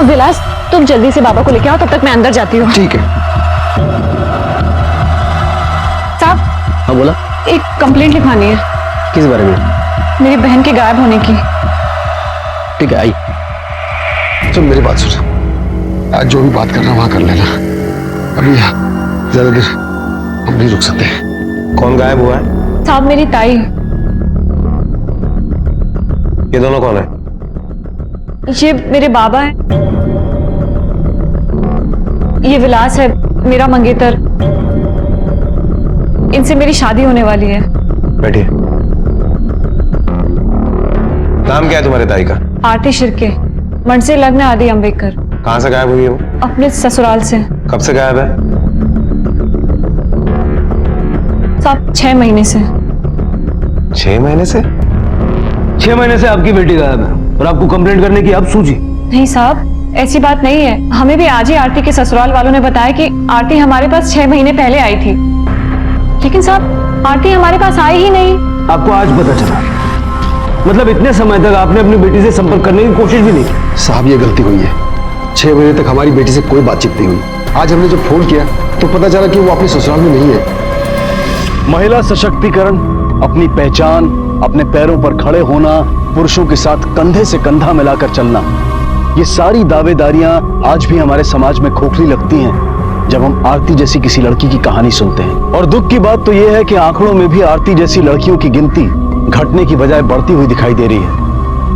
विलास, तुम जल्दी से बाबा को लेके आओ, तब तक मैं अंदर जाती हूँ। ठीक है। साहब। हाँ बोला। एक कंप्लेंट लिखवानी है। किस बारे में? मेरी बहन के गायब होने की। ठीक है, आई। सुन मेरी बात सुन, आज जो भी बात करना वहां कर लेना, अभी ज्यादा देर हम नहीं रुक सकते। कौन गायब हुआ है? साहब मेरी ताई। ये दोनों कौन है? ये मेरे बाबा है, ये विलास है मेरा मंगेतर। इनसे मेरी शादी होने वाली है। बैठिए। नाम क्या है तुम्हारे ताई का? आरती शिर्के, मनसे लग्न आदि अंबेडकर। कहां से गायब हुई है वो? अपने ससुराल से। कब से गायब है? साहब 6 महीने से। 6 महीने से? 6 महीने से आपकी बेटी गायब है और आपको कंप्लेंट करने की अब सूझी? नहीं साहब, ऐसी बात नहीं है। हमें भी आज ही आरती के ससुराल वालों ने बताया कि आरती हमारे पास 6 महीने पहले आई थी, लेकिन साहब आरती हमारे पास आई ही नहीं। आपको आज पता चला? मतलब इतने समय तक आपने अपनी बेटी से संपर्क करने की कोशिश भी नहीं की? साहब ये गलती हुई है, 6 महीने तक हमारी बेटी से कोई बातचीत नहीं हुई। आज हमने जब फोन किया तो पता चला कि वो अपने ससुराल में नहीं है। महिला सशक्तिकरण, अपनी पहचान, अपने पैरों पर खड़े होना, पुरुषों के साथ कंधे से कंधा मिलाकर चलना, ये सारी दावेदारियां आज भी हमारे समाज में खोखली लगती हैं जब हम आरती जैसी किसी लड़की की कहानी सुनते हैं। और दुख की बात तो यह है कि आंकड़ों में भी आरती जैसी लड़कियों की गिनती घटने की बजाय बढ़ती हुई दिखाई दे रही है।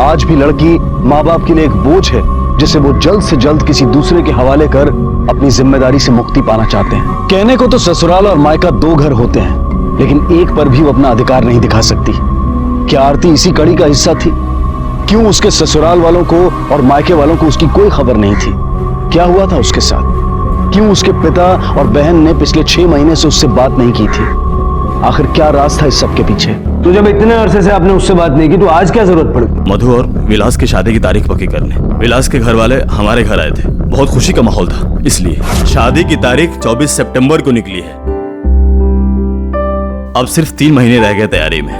आज भी लड़की माँ बाप के लिए एक बोझ है जिसे वो जल्द से जल्द किसी दूसरे के हवाले कर अपनी जिम्मेदारी से मुक्ति पाना चाहते हैं। कहने को तो ससुराल और मायका 2 घर होते हैं, लेकिन एक पर भी वो अपना अधिकार नहीं दिखा सकती। क्या आरती इसी कड़ी का हिस्सा थी? क्यों उसके ससुराल वालों को और मायके वालों को उसकी कोई खबर नहीं थी? क्या हुआ था उसके साथ? क्यों उसके पिता और बहन ने पिछले 6 महीने से उससे बात नहीं की थी? आखिर क्या राज था इस सब के पीछे? तो जब इतने अरसे से आपने उससे बात नहीं की तो आज क्या जरूरत पड़ गई? मधु और विलास की शादी की तारीख पक्की करने विलास के घर वाले हमारे घर आए थे। बहुत खुशी का माहौल था, इसलिए शादी की तारीख 24 सितंबर को निकली है। अब सिर्फ 3 महीने रह गए तैयारी में।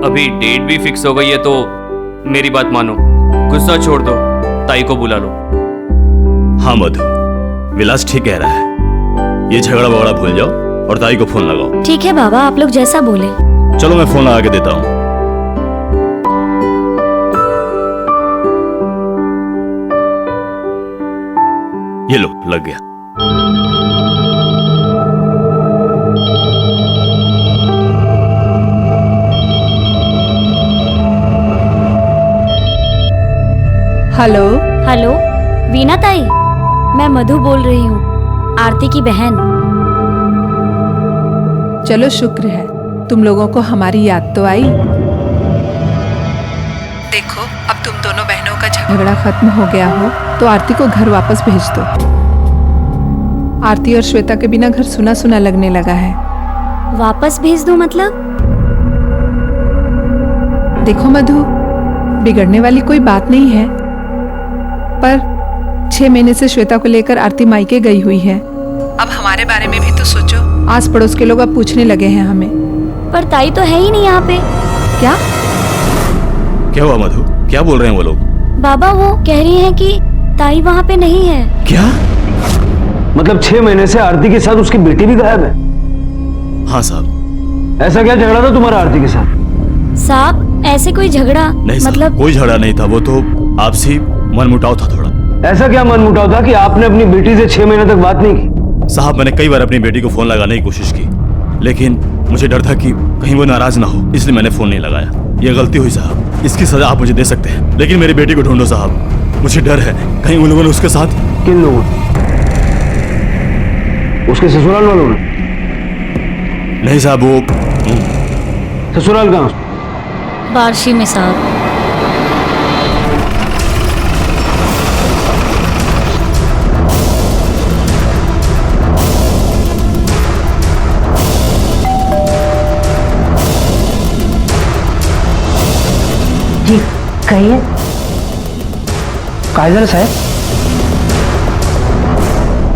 अभी डेट भी फिक्स हो गई है तो मेरी बात मानो, गुस्सा छोड़ दो, ताई को बुला लो। हाँ मधु, विलास ठीक कह रहा है। ये झगड़ा वगड़ा भूल जाओ और ताई को फोन लगाओ। ठीक है बाबा, आप लोग जैसा बोले। चलो मैं फोन लगा के देता हूँ। ये लो, लग गया। हेलो। हेलो, वीना ताई, मैं मधु बोल रही हूँ, आरती की बहन। चलो शुक्र है, तुम लोगों को हमारी याद तो आई। देखो, अब तुम दोनों बहनों का झगड़ा खत्म हो गया हो तो आरती को घर वापस भेज दो। आरती और श्वेता के बिना घर सुना सुना लगने लगा है। वापस भेज दो मतलब? देखो मधु, बिगड़ने वाली कोई बात नहीं है, पर 6 महीने से श्वेता को लेकर आरती मायके गई हुई है। अब हमारे बारे में भी तो सोचो। आस पड़ोस के लोग अब पूछने लगे हैं हमें। पर ताई तो है ही नहीं यहाँ पे। क्या? क्या हुआ मधु, क्या बोल रहे हैं वो लोग? बाबा वो कह रही हैं कि ताई वहाँ पे नहीं है। क्या? मतलब 6 महीने से आरती के साथ उसकी बेटी भी गायब है? हाँ साहब। ऐसा क्या झगड़ा था तुम्हारा आरती के साथ? साहब ऐसे कोई झगड़ा नहीं, मतलब कोई झगड़ा नहीं था, वो तो आपसी मनमुटाव था थोड़ा। ऐसा क्या मनमुटाव था कि आपने अपनी बेटी से 6 महीने तक बात नहीं की? साहब मैंने कई बार अपनी बेटी को फोन लगाने की कोशिश की, लेकिन मुझे डर था कि कहीं वो नाराज ना हो, इसलिए मैंने फोन नहीं लगाया। ये गलती हुई साहब, इसकी सजा आप मुझे दे सकते हैं, लेकिन मेरी बेटी को ढूंढो साहब। मुझे डर है कहीं उन लोगों ने उसके साथ। किन लोगों? उसके ससुराल वालों ने? नहीं साहब, वो ससुराल कहाँ? बार्शी में साहब। जी कहिए। कायदर साहब,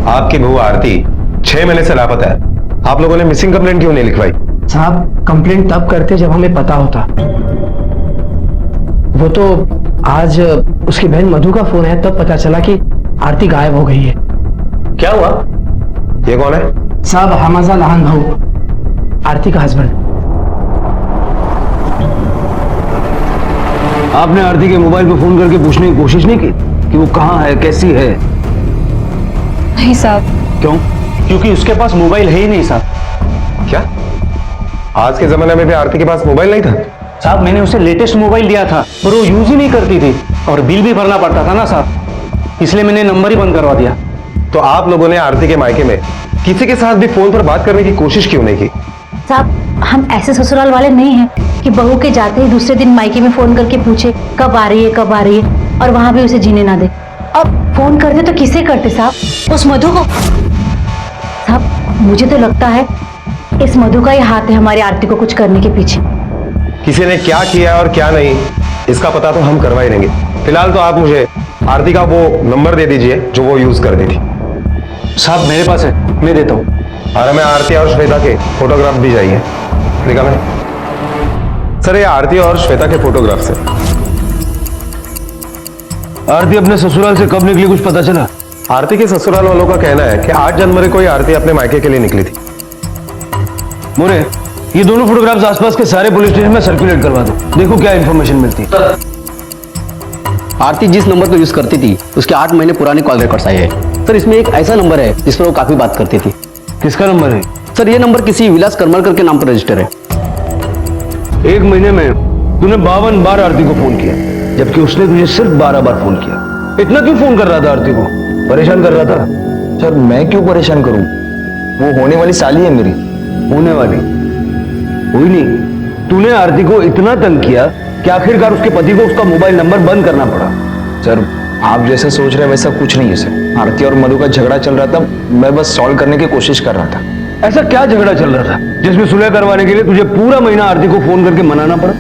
आपकी बहू आरती 6 महीने से लापता है। आप लोगों ने मिसिंग कंप्लेंट क्यों नहीं लिखवाई? साहब कंप्लेंट तब करते जब हमें पता होता। वो तो आज उसकी बहन मधु का फोन है, तब पता चला कि आरती गायब हो गई है। क्या हुआ? ये कौन है? साहब हमाजा लहान भाऊ, आरती का हस्बैंड। आपने आरती के मोबाइल पे फोन करके पूछने की कोशिश नहीं की कि वो कहाँ है, कैसी है? नहीं साहब। क्यों? क्योंकि उसके पास मोबाइल है ही नहीं साहब। क्या आज के जमाने में भी आरती के पास मोबाइल नहीं था? साहब मैंने उसे लेटेस्ट मोबाइल दिया था, पर वो यूज ही नहीं करती थी और बिल भी भरना पड़ता था ना साहब, इसलिए मैंने नंबर ही बंद करवा दिया। तो आप लोगों ने आरती के मायके में किसी के साथ भी फोन पर बात करने की कोशिश क्यों नहीं की? साहब हम ऐसे ससुराल वाले नहीं हैं कि बहू के जाते ही दूसरे दिन मायके में फोन करके पूछे कब आ रही है कब आ रही है, और वहां भी उसे जीने ना दे। अब फोन करते तो किसे करते साहब? उस मधु को। साहब मुझे तो लगता है इस मधु का ही हाथ है हमारी आरती को कुछ करने के पीछे। किसी ने क्या किया और क्या नहीं, इसका पता तो हम करवा ही देंगे। फिलहाल तो आप मुझे आरती का वो नंबर दे दीजिए जो वो यूज करती थी। साहब मेरे पास है, मैं देता हूँ। और हमें आरती और श्वेता के फोटोग्राफ भी चाहिए। देखा मैं सर, ये आरती और श्वेता के फोटोग्राफ्स है। आरती अपने ससुराल से कब निकली, कुछ पता चला? आरती के ससुराल वालों का कहना है कि 8 जनवरी को ही आरती अपने मायके के लिए निकली थी। मोरे, ये दोनों फोटोग्राफ्स आसपास के सारे पुलिस स्टेशन में सर्कुलेट करवा दो, देखो क्या इंफॉर्मेशन मिलती है। आरती जिस नंबर को यूज करती थी उसके 8 महीने पुराने कॉल रिकॉर्ड्स आए हैं सर। इसमें एक ऐसा नंबर है जिस पर वो काफी बात करती थी। किसका नंबर है? सर ये नंबर किसी विलास करमलकर के नाम पर रजिस्टर है। 1 महीने में तूने 52 बार आरती को फोन किया, जबकि उसने तुझे सिर्फ 12 बार फोन किया। इतना क्यों फोन कर रहा था आरती को? परेशान कर रहा था? सर मैं क्यों परेशान करूं, वो होने वाली साली है मेरी। होने वाली हुई नहीं, तूने आरती को इतना तंग किया कि आखिरकार उसके पति को उसका मोबाइल नंबर बंद करना पड़ा। सर आप जैसा सोच रहे हैं वैसा कुछ नहीं है सर। आरती और मधु का झगड़ा चल रहा था, मैं बस सॉल्व करने की कोशिश कर रहा था। ऐसा क्या झगड़ा चल रहा था जिसमें सुलह करवाने के लिए तुझे पूरा महीना आरती को फोन करके मनाना पड़ा?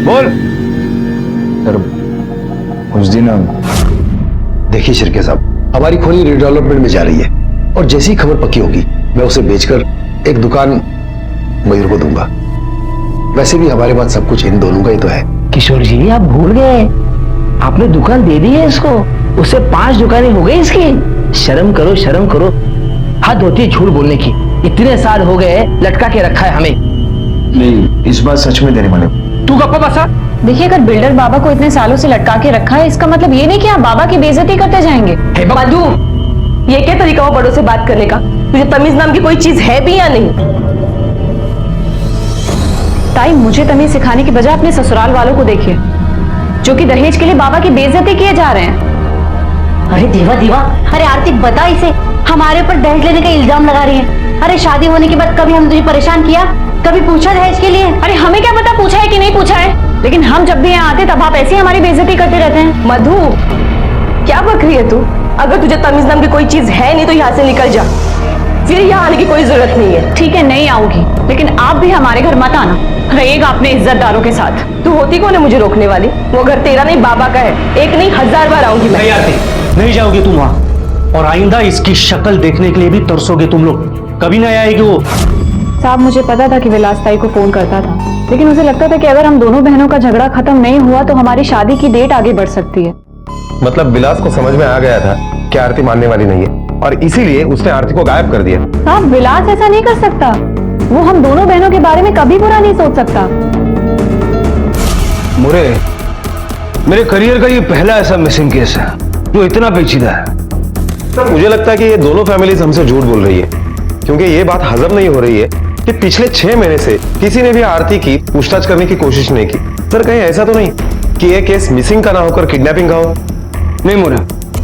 बोल। सर उस दिन देखिए शिरके साहब, हमारी खोनी रिडेवलपमेंट में जा रही है और जैसी ही खबर पक्की होगी मैं उसे बेचकर एक दुकान मयूर को दूंगा। वैसे भी हमारे पास सब कुछ इन दोनों का ही तो है। किशोर जी आप भूल गए, आपने दुकान दे दी है इसको, उससे 5 दुकानें हो गई इसकी। शर्म करो शर्म करो, हद होती है झूठ बोलने की। इतने साल हो गए लटका के रखा है हमें। नहीं इस बार सच में देने वाले। तू गप्पा बसा। देखिए अगर बिल्डर बाबा को इतने सालों से लटका के रखा है, इसका मतलब ये नहीं कि आप बाबा की बेइज्जती करते जाएंगे। मधु, ये क्या तरीका हो बड़ों से बात करने का? तुझे तमीज नाम की कोई चीज है भी या नहीं? ताई मुझे तमीज सिखाने की बजाय अपने ससुराल वालों को देखिए, जो कि दहेज के लिए बाबा की बेइज्जती किए जा रहे हैं। अरे देवा देवा, अरे आरती बता इसे, हमारे ऊपर दहेज लेने का इल्जाम लगा रही है। अरे शादी होने के बाद कभी हम तुझे परेशान किया, कभी पूछा दहेज के लिए? अरे हमें क्या पता पूछा है कि नहीं पूछा है, लेकिन हम जब भी यहाँ आते तब आप ऐसे ही हमारी बेइज्जती करते रहते हैं। मधु क्या बक रही है तू? अगर तुझे तमीज नाम की कोई चीज है नहीं तो यहाँ से निकल जा, फिर यहाँ आने की कोई जरूरत नहीं है। ठीक है नहीं आऊंगी, लेकिन आप भी हमारे घर मत आना, रहिएगा अपने इज्जतदारों के साथ। तू होती कौन है मुझे रोकने वाली? वो घर तेरा नहीं बाबा का है। एक नहीं 1000 बार आऊंगी मैं। नहीं आती, नहीं जाओगी तुम वहां, और आइंदा इसकी शक्ल देखने के लिए भी तरसोगे तुम लोग। कभी नहीं आएगी वो। साहब मुझे पता था कि विलास ताई को फोन करता था, लेकिन मुझे लगता था कि अगर हम दोनों बहनों का झगड़ा खत्म नहीं हुआ तो हमारी शादी की डेट आगे बढ़ सकती है। मतलब विलास को समझ में आ गया था कि आरती मानने वाली नहीं है और इसीलिए उसने आरती को गायब कर दिया। साहब विलास ऐसा नहीं कर सकता, वो हम दोनों बहनों के बारे में कभी बुरा नहीं सोच सकता। मुरे, मेरे करियर का ये पहला ऐसा मिसिंग केस है जो इतना पेचीदा है। सर मुझे लगता है कि ये दोनों फैमिलीज हमसे झूठ बोल रही है, क्योंकि ये बात हजम नहीं हो रही है कि पिछले 6 महीने से किसी ने भी आरती की पूछताछ करने की कोशिश नहीं की। सर कहीं ऐसा तो नहीं कि ये केस मिसिंग का ना होकर किडनैपिंग का हो? नहीं मुरे,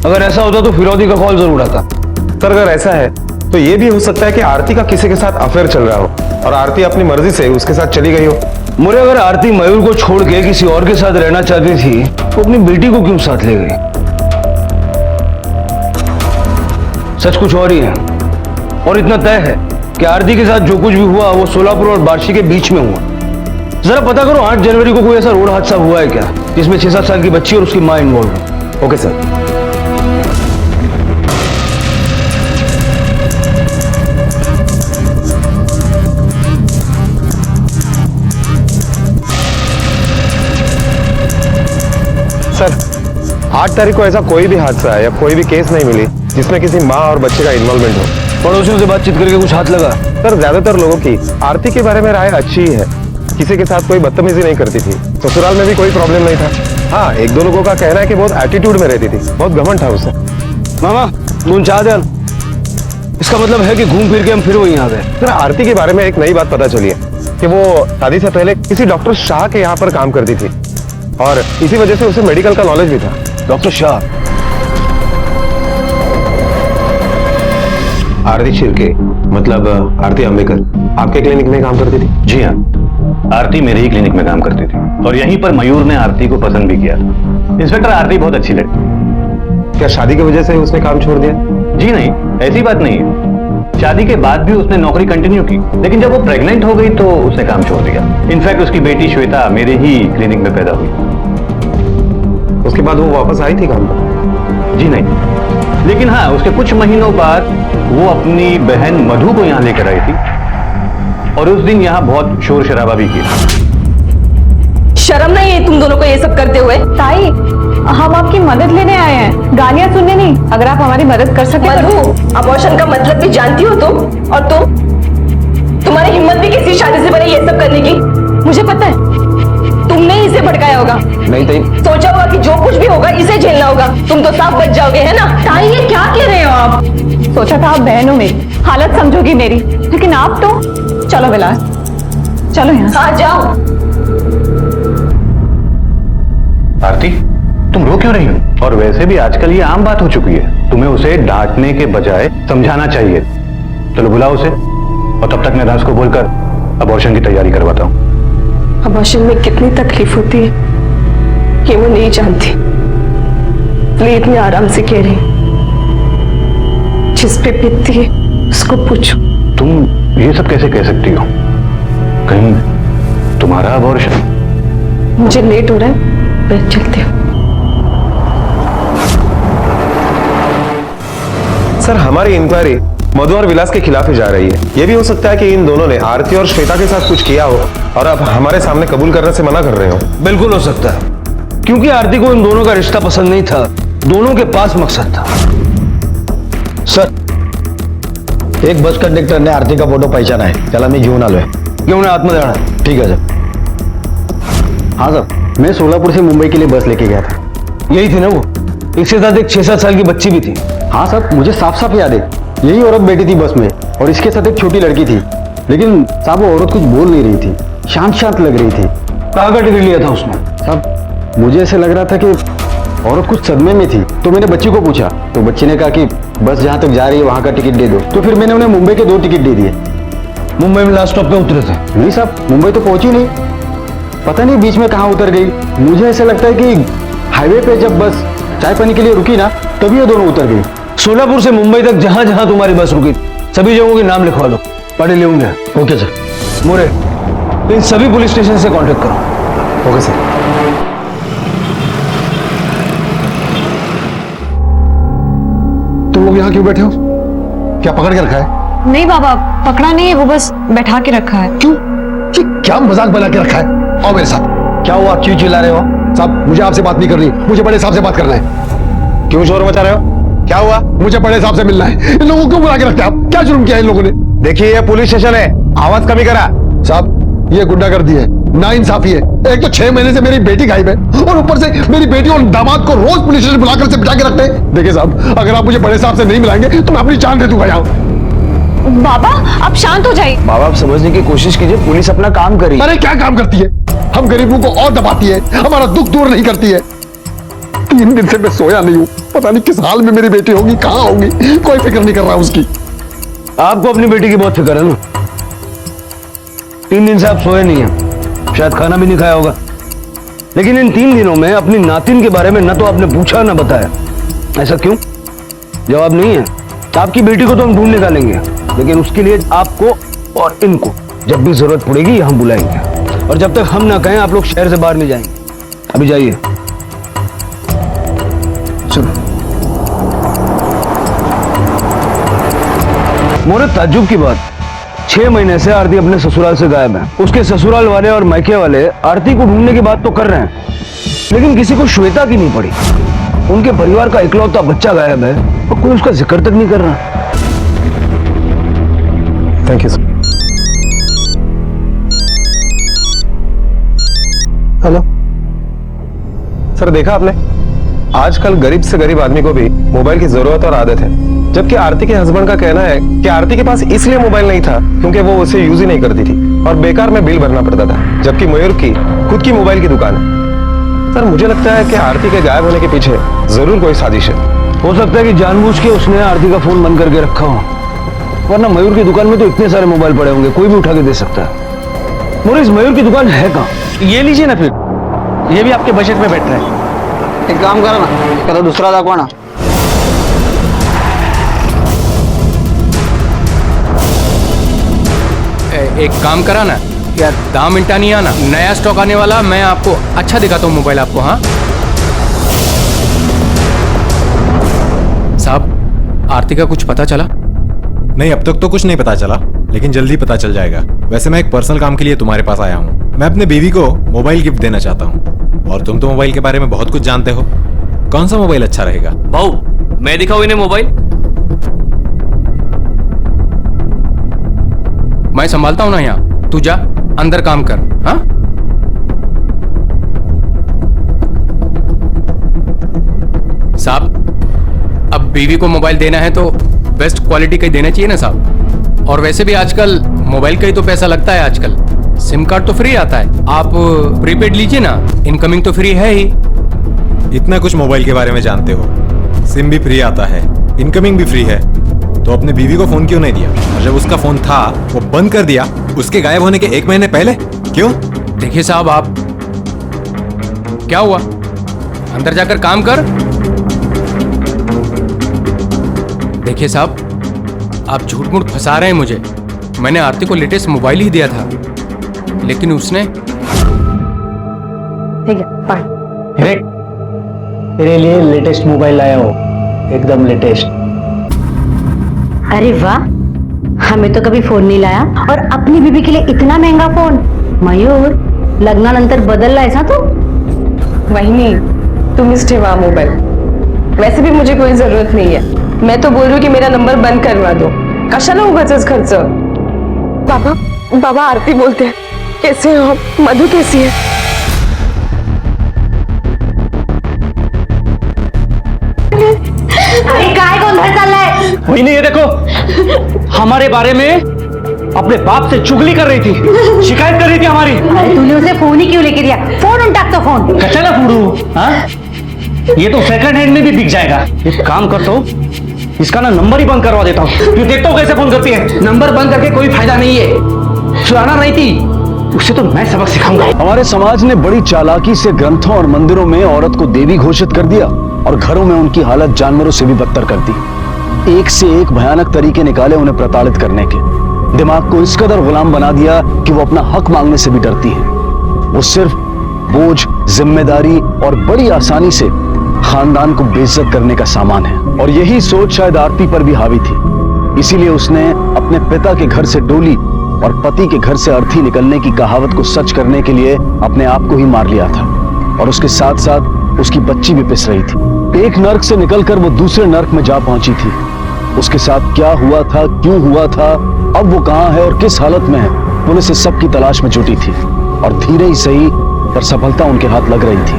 अगर ऐसा होता तो फिरौती का कॉल जरूर आता। सर अगर ऐसा है तो ये भी हो सकता है कि आरती का किसी के साथ अफेयर चल रहा हो और आरती अपनी मर्जी से उसके साथ चली गई हो। मुरे, अगर आरती मयूर को छोड़ के किसी और के साथ रहना चाहती थी तो अपनी बेटी को क्यों साथ ले गई? सच कुछ और ही है, और इतना तय है कि आरती के साथ जो कुछ भी हुआ वो सोलापुर और बार्शी के बीच में हुआ। जरा पता करो 8 जनवरी को कोई ऐसा रोड हादसा हुआ है क्या जिसमें 6-7 साल की बच्ची और उसकी मां इन्वॉल्व है? Okay sir. 8 तारीख को ऐसा कोई भी हादसा या कोई भी केस नहीं मिली जिसमें किसी माँ और बच्चे का इन्वॉल्वमेंट हो। पड़ोसियों से बातचीत करके कुछ हाथ लगा? सर ज्यादातर लोगों की आरती के बारे में राय अच्छी ही है, किसी के साथ कोई बदतमीजी नहीं करती थी, ससुराल में भी कोई प्रॉब्लम नहीं था। हाँ, एक दो लोगों का कहना है कि बहुत एटीट्यूड में रहती थी, बहुत घमंड था उसे। मामा नून चाह दे। इसका मतलब है कि घूम फिर के हम फिर वहीं आ गए। सर आरती के बारे में एक नई बात पता चली है कि वो शादी से पहले किसी डॉक्टर शाह के यहाँ पर काम करती थी और इसी वजह से उसे मेडिकल का नॉलेज भी था। डॉक्टर शाह? आरती शिर्के मतलब आरती अंबेकर आपके क्लिनिक में काम करती थी? जी हाँ, आरती मेरे ही क्लिनिक में काम करती थी और यहीं पर मयूर ने आरती को पसंद भी किया। इंस्पेक्टर, आरती बहुत अच्छी लड़की। क्या शादी की वजह से उसने काम छोड़ दिया? जी नहीं, ऐसी बात नहीं है। शादी के बाद भी उसने नौकरी कंटिन्यू की, लेकिन जब वो प्रेग्नेंट हो गई तो उसने काम छोड़ दिया। इनफैक्ट उसकी बेटी श्वेता मेरे ही क्लिनिक में पैदा हुई। उसके बाद वो वापस आई थी काम पर? जी नहीं, लेकिन हाँ, उसके कुछ महीनों बाद वो अपनी बहन मधु को यहाँ लेकर आई थी और उस दिन यहाँ बहुत शोर शराबा भी किया। शर्म नहीं है तुम दोनों को ये सब करते हुए? ताई, हम आपकी मदद लेने आए हैं, गालियां सुनने नहीं। अगर आप हमारी मदद कर सके। मधु, अबॉर्शन का मतलब भी जानती हो तुम? और तुम्हारी हिम्मत भी किसी शादी से पहले ये सब करने की? मुझे पता है तुमने इसे भड़काया होगा। नहीं ताई, सोचा होगा कि जो कुछ भी होगा इसे झेलना होगा। तुम तो साफ बच जाओगे, है ना? ताई, ये क्या कह रहे हो आप? सोचा था आप बहन हो मेरी, हालत समझोगी मेरी, लेकिन आप तो। चलो विलास, चलो यहाँ। हाँ जाओ। आरती, तुम रो क्यों रही हो? और वैसे भी आजकल ये आम बात हो चुकी है, तुम्हें उसे डांटने के बजाय समझाना चाहिए। चलो बुलाओ उसे और तब तक मैं नर्स को बोलकर अबॉर्शन की तैयारी करवाता हूँ। अबॉर्शन में कितनी तकलीफ होती है ये वो नहीं जानती, इसलिए इतने आराम से कह रही। जिस पे बीतती है उसको पूछो। तुम ये सब कैसे कह सकती हो? कहीं तुम्हारा अबॉर्शन? मुझे लेट हो रहा है, मैं चलती हूँ। सर हमारी इंक्वायरी मधु और विलास के खिलाफ ही जा रही है। यह भी हो सकता है कि इन दोनों ने आरती और श्वेता के साथ कुछ किया हो और अब हमारे सामने कबूल करने से मना कर रहे हो। बिल्कुल हो सकता है, क्योंकि आरती को इन दोनों का रिश्ता पसंद नहीं था, दोनों के पास मकसद था। सर, एक बस कंडक्टर ने आरती का फोटो पहचाना है, त्याला मी घेऊन आलोय। घेऊन आतमध्ये आणा। ठीक है सर। हाँ सर, मैं सोलापुर से मुंबई के लिए बस लेके गया था। यही थी ना वो? इसके साथ एक 6-7 साल की बच्ची भी थी। हाँ सर, मुझे साफ साफ याद है, यही औरत बैठी थी बस में और इसके साथ एक छोटी लड़की थी। लेकिन साहब वो औरत कुछ बोल नहीं रही थी, शांत शांत लग रही थी। कहाँ का टिकट लिया था उसने? साहब मुझे ऐसे लग रहा था कि औरत कुछ सदमे में थी, तो मैंने बच्ची को पूछा तो बच्ची ने कहा कि बस जहाँ तक जा रही है वहाँ का टिकट दे दो। तो फिर मैंने उन्हें मुंबई के 2 टिकट दे दिए। मुंबई में लास्ट स्टॉप पे उतरे थे? नहीं साहब, मुंबई तो पहुंची नहीं, पता नहीं बीच में कहाँ उतर गई। मुझे ऐसा लगता है कि हाईवे पे जब बस चाय पानी के लिए रुकी ना, तभी ये दोनों उतर गई। सोलापुर से मुंबई तक जहां जहां तुम्हारी बस रुकी सभी जगहों के नाम लिखवा लो, पढ़े लेंगे। Okay sir. मोरे, इन सभी पुलिस स्टेशन से कांटेक्ट करो। Okay sir. तुम लोग यहाँ क्यों बैठे हो? क्या पकड़ के रखा है? नहीं बाबा, पकड़ा नहीं है, वो बस बैठा के रखा है। क्यों? ये क्या मजाक बना के रखा है? आओ मेरे साथ। क्या हुआ, क्यों चिल्ला रहे हो? साहब मुझे आपसे बात नहीं करनी, मुझे बड़े साहब से बात करना है। क्यों शोर मचा रहे हो? क्या हुआ? मुझे बड़े साहब से मिलना है। इन लोगों को बुला के रखते हैं आप? क्या जुर्म किया इन लोगों ने? देखिए ये पुलिस स्टेशन है, आवाज कमी करा। साहब ये गुंडागर्दी है, नाइंसाफी है। एक तो 6 महीने से मेरी बेटी गायब है और ऊपर से मेरी बेटी और दामाद को रोज पुलिस स्टेशन बुलाकर से बिठा के रखते हैं। देखिए साहब, अगर आप मुझे बड़े साहब से नहीं मिलाएंगे तो मैं अपनी जान दे दूंगा यहाँ। बाबा आप शांत हो जाइए। बाबा आप समझने की कोशिश कीजिए, पुलिस अपना काम करी। अरे क्या काम करती है? हम गरीबों को और दबाती है, हमारा दुख दूर नहीं करती है। 3 दिन से मैं सोया नहीं हूँ, पता नहीं किस हाल में मेरी बेटी होगी, कहाँ होगी, कोई फिक्र नहीं कर रहा उसकी। आपको अपनी बेटी की बहुत फिक्र है ना? 3 दिन से आप सोए नहीं हैं, शायद खाना भी नहीं खाया होगा। लेकिन इन 3 दिनों में अपनी नातिन के बारे में न तो आपने पूछा न बताया। ऐसा क्यों? जवाब नहीं है। आपकी बेटी को तो हम ढूंढ निकालेंगे, लेकिन उसके लिए आपको और इनको जब भी जरूरत पड़ेगी यहाँ बुलाएंगे। और जब तक हम ना कहें आप लोग शहर से बाहर नहीं जाएंगे। अभी जाइए। मोरे ताज्जुब की बात, 6 महीने से आरती अपने ससुराल से गायब है। उसके ससुराल वाले और मायके वाले आरती को ढूंढने की बात तो कर रहे हैं, लेकिन किसी को श्वेता की नहीं पड़ी। उनके परिवार का इकलौता बच्चा गायब है और कोई उसका जिक्र तक नहीं कर रहा। Thank you sir. Hello sir, देखा आपने आजकल गरीब से गरीब आदमी को भी मोबाइल की जरूरत और आदत है, जबकि आरती के हस्बैंड का कहना है कि आरती के पास इसलिए मोबाइल नहीं था क्योंकि वो उसे यूज ही नहीं करती थी और बेकार में बिल भरना पड़ता था, जबकि मयूर की खुद की मोबाइल की दुकान है। सर मुझे लगता है कि आरती के गायब होने के पीछे जरूर कोई साजिश है। हो सकता है कि जानबूझ के उसने आरती का फोन बंद करके रखा हो, वरना मयूर की दुकान में तो इतने सारे मोबाइल पड़े होंगे, कोई भी उठा के दे सकता है। मोरिस, मयूर की दुकान है कहाँ? ये लीजिए ना, फिर ये भी आपके बजट में बैठ रहा है। एक काम करो ना, करो दूसरा दाखवा ना। एक काम करा ना, क्या 10 मिनट नहीं आना, नया स्टॉक आने वाला, मैं आपको अच्छा दिखाता हूँ मोबाइल आपको। हाँ साहब, आरती का कुछ पता चला? नहीं, अब तक तो कुछ नहीं पता चला, लेकिन जल्दी पता चल जाएगा। वैसे मैं एक पर्सनल काम के लिए तुम्हारे पास आया हूँ। मैं अपने बीवी को मोबाइल गिफ्ट देना चाहता हूँ, और तुम तो मोबाइल के बारे में बहुत कुछ जानते हो। कौन सा मोबाइल अच्छा रहेगा? भाऊ, मैं दिखाऊं इन्हें मोबाइल? मैं संभालता हूं ना यहाँ, तू जा अंदर काम कर। हाँ साहब, अब बीवी को मोबाइल देना है तो बेस्ट क्वालिटी का ही देना चाहिए ना साहब। और वैसे भी आजकल मोबाइल का ही तो पैसा लगता है। आजकल सिम कार्ड तो फ्री आता है, आप प्रीपेड लीजिए ना, इनकमिंग तो फ्री है ही। इतना कुछ मोबाइल के बारे में जानते हो, सिम भी फ्री आता है, इनकमिंग भी फ्री है, तो अपने बीवी को फोन क्यों नहीं दिया? और जब उसका फोन था वो बंद कर दिया उसके गायब होने के 1 महीने पहले, क्यों? देखिए साहब, आप क्या हुआ, अंदर जाकर काम कर। देखिए साहब, आप झूठ मूठ फंसा रहे हैं मुझे। मैंने आरती को लेटेस्ट मोबाइल ही दिया था, लेकिन उसने। ठीक है, पानी। तेरे लिए लेटेस्ट मोबाइल लाया हो, एकदम लेटेस्ट। अरे वाह, हमें तो कभी फोन नहीं लाया, और अपनी बीबी के लिए इतना महंगा फोन। मयूर, लग्नानंतर बदलला ऐसा तो? वहिनी, तुम्हीच ठेवा मोबाईल। वैसे भी मुझे कोई जरूरत नहीं है। मैं तो बोल रही हूँ कि मेरा नंबर बंद करवा दो, कशाला उगाचच खर्च। बाबा, बाबा आरती बोलते हैं, कैसे हो आप? मधु कैसी है? अरे काय गोंधळ चाललाय? वही नहीं, ये देखो, हमारे बारे में अपने बाप से चुगली कर रही थी, शिकायत कर रही थी हमारी। अरे तूने उसे फोन ही क्यों लेके दिया? फोन उनटाक तो फोन। कचरा फूडू, हाँ? ये तो सेकंड हैंड में भी बिक जाएगा। एक काम करता हूँ, इसका ना नंबर ही बंद करवा देता हूँ। तू देखता हूँ कैसे फोन करती है। नंबर बंद करके कोई फायदा नहीं है, सुनाना नहीं थी, उसे तो मैं सबक सिखाऊंगा। हमारे समाज ने बड़ी चालाकी से ग्रंथों और मंदिरों में औरत को देवी घोषित कर दिया, और घरों में उनकी हालत जानवरों से भी बदतर कर दी। एक से एक भयानक तरीके निकाले उन्हें प्रताड़ित करने के। दिमाग को इस कदर गुलाम बना दिया कि वो अपना हक मांगने से भी डरती है। वो सिर्फ बोझ, जिम्मेदारी और बड़ी आसानी से खानदान को बेइज्जत करने का सामान है। और यही सोच शायद आरती पर भी हावी थी। इसीलिए उसने अपने पिता के घर से डोली और पति के घर से अर्थी निकलने की कहावत को सच करने के लिए अपने आप को ही मार लिया था। और उसके साथ साथ उसकी बच्ची भी पिस रही थी। एक नर्क से निकलकर वो दूसरे नर्क में जा पहुंची थी। उसके साथ क्या हुआ था, क्यों हुआ था, अब वो कहां है और किस हालत में है, पुलिस इस सब की तलाश में जुटी थी। और धीरे ही सही पर सफलता उनके हाथ लग रही थी।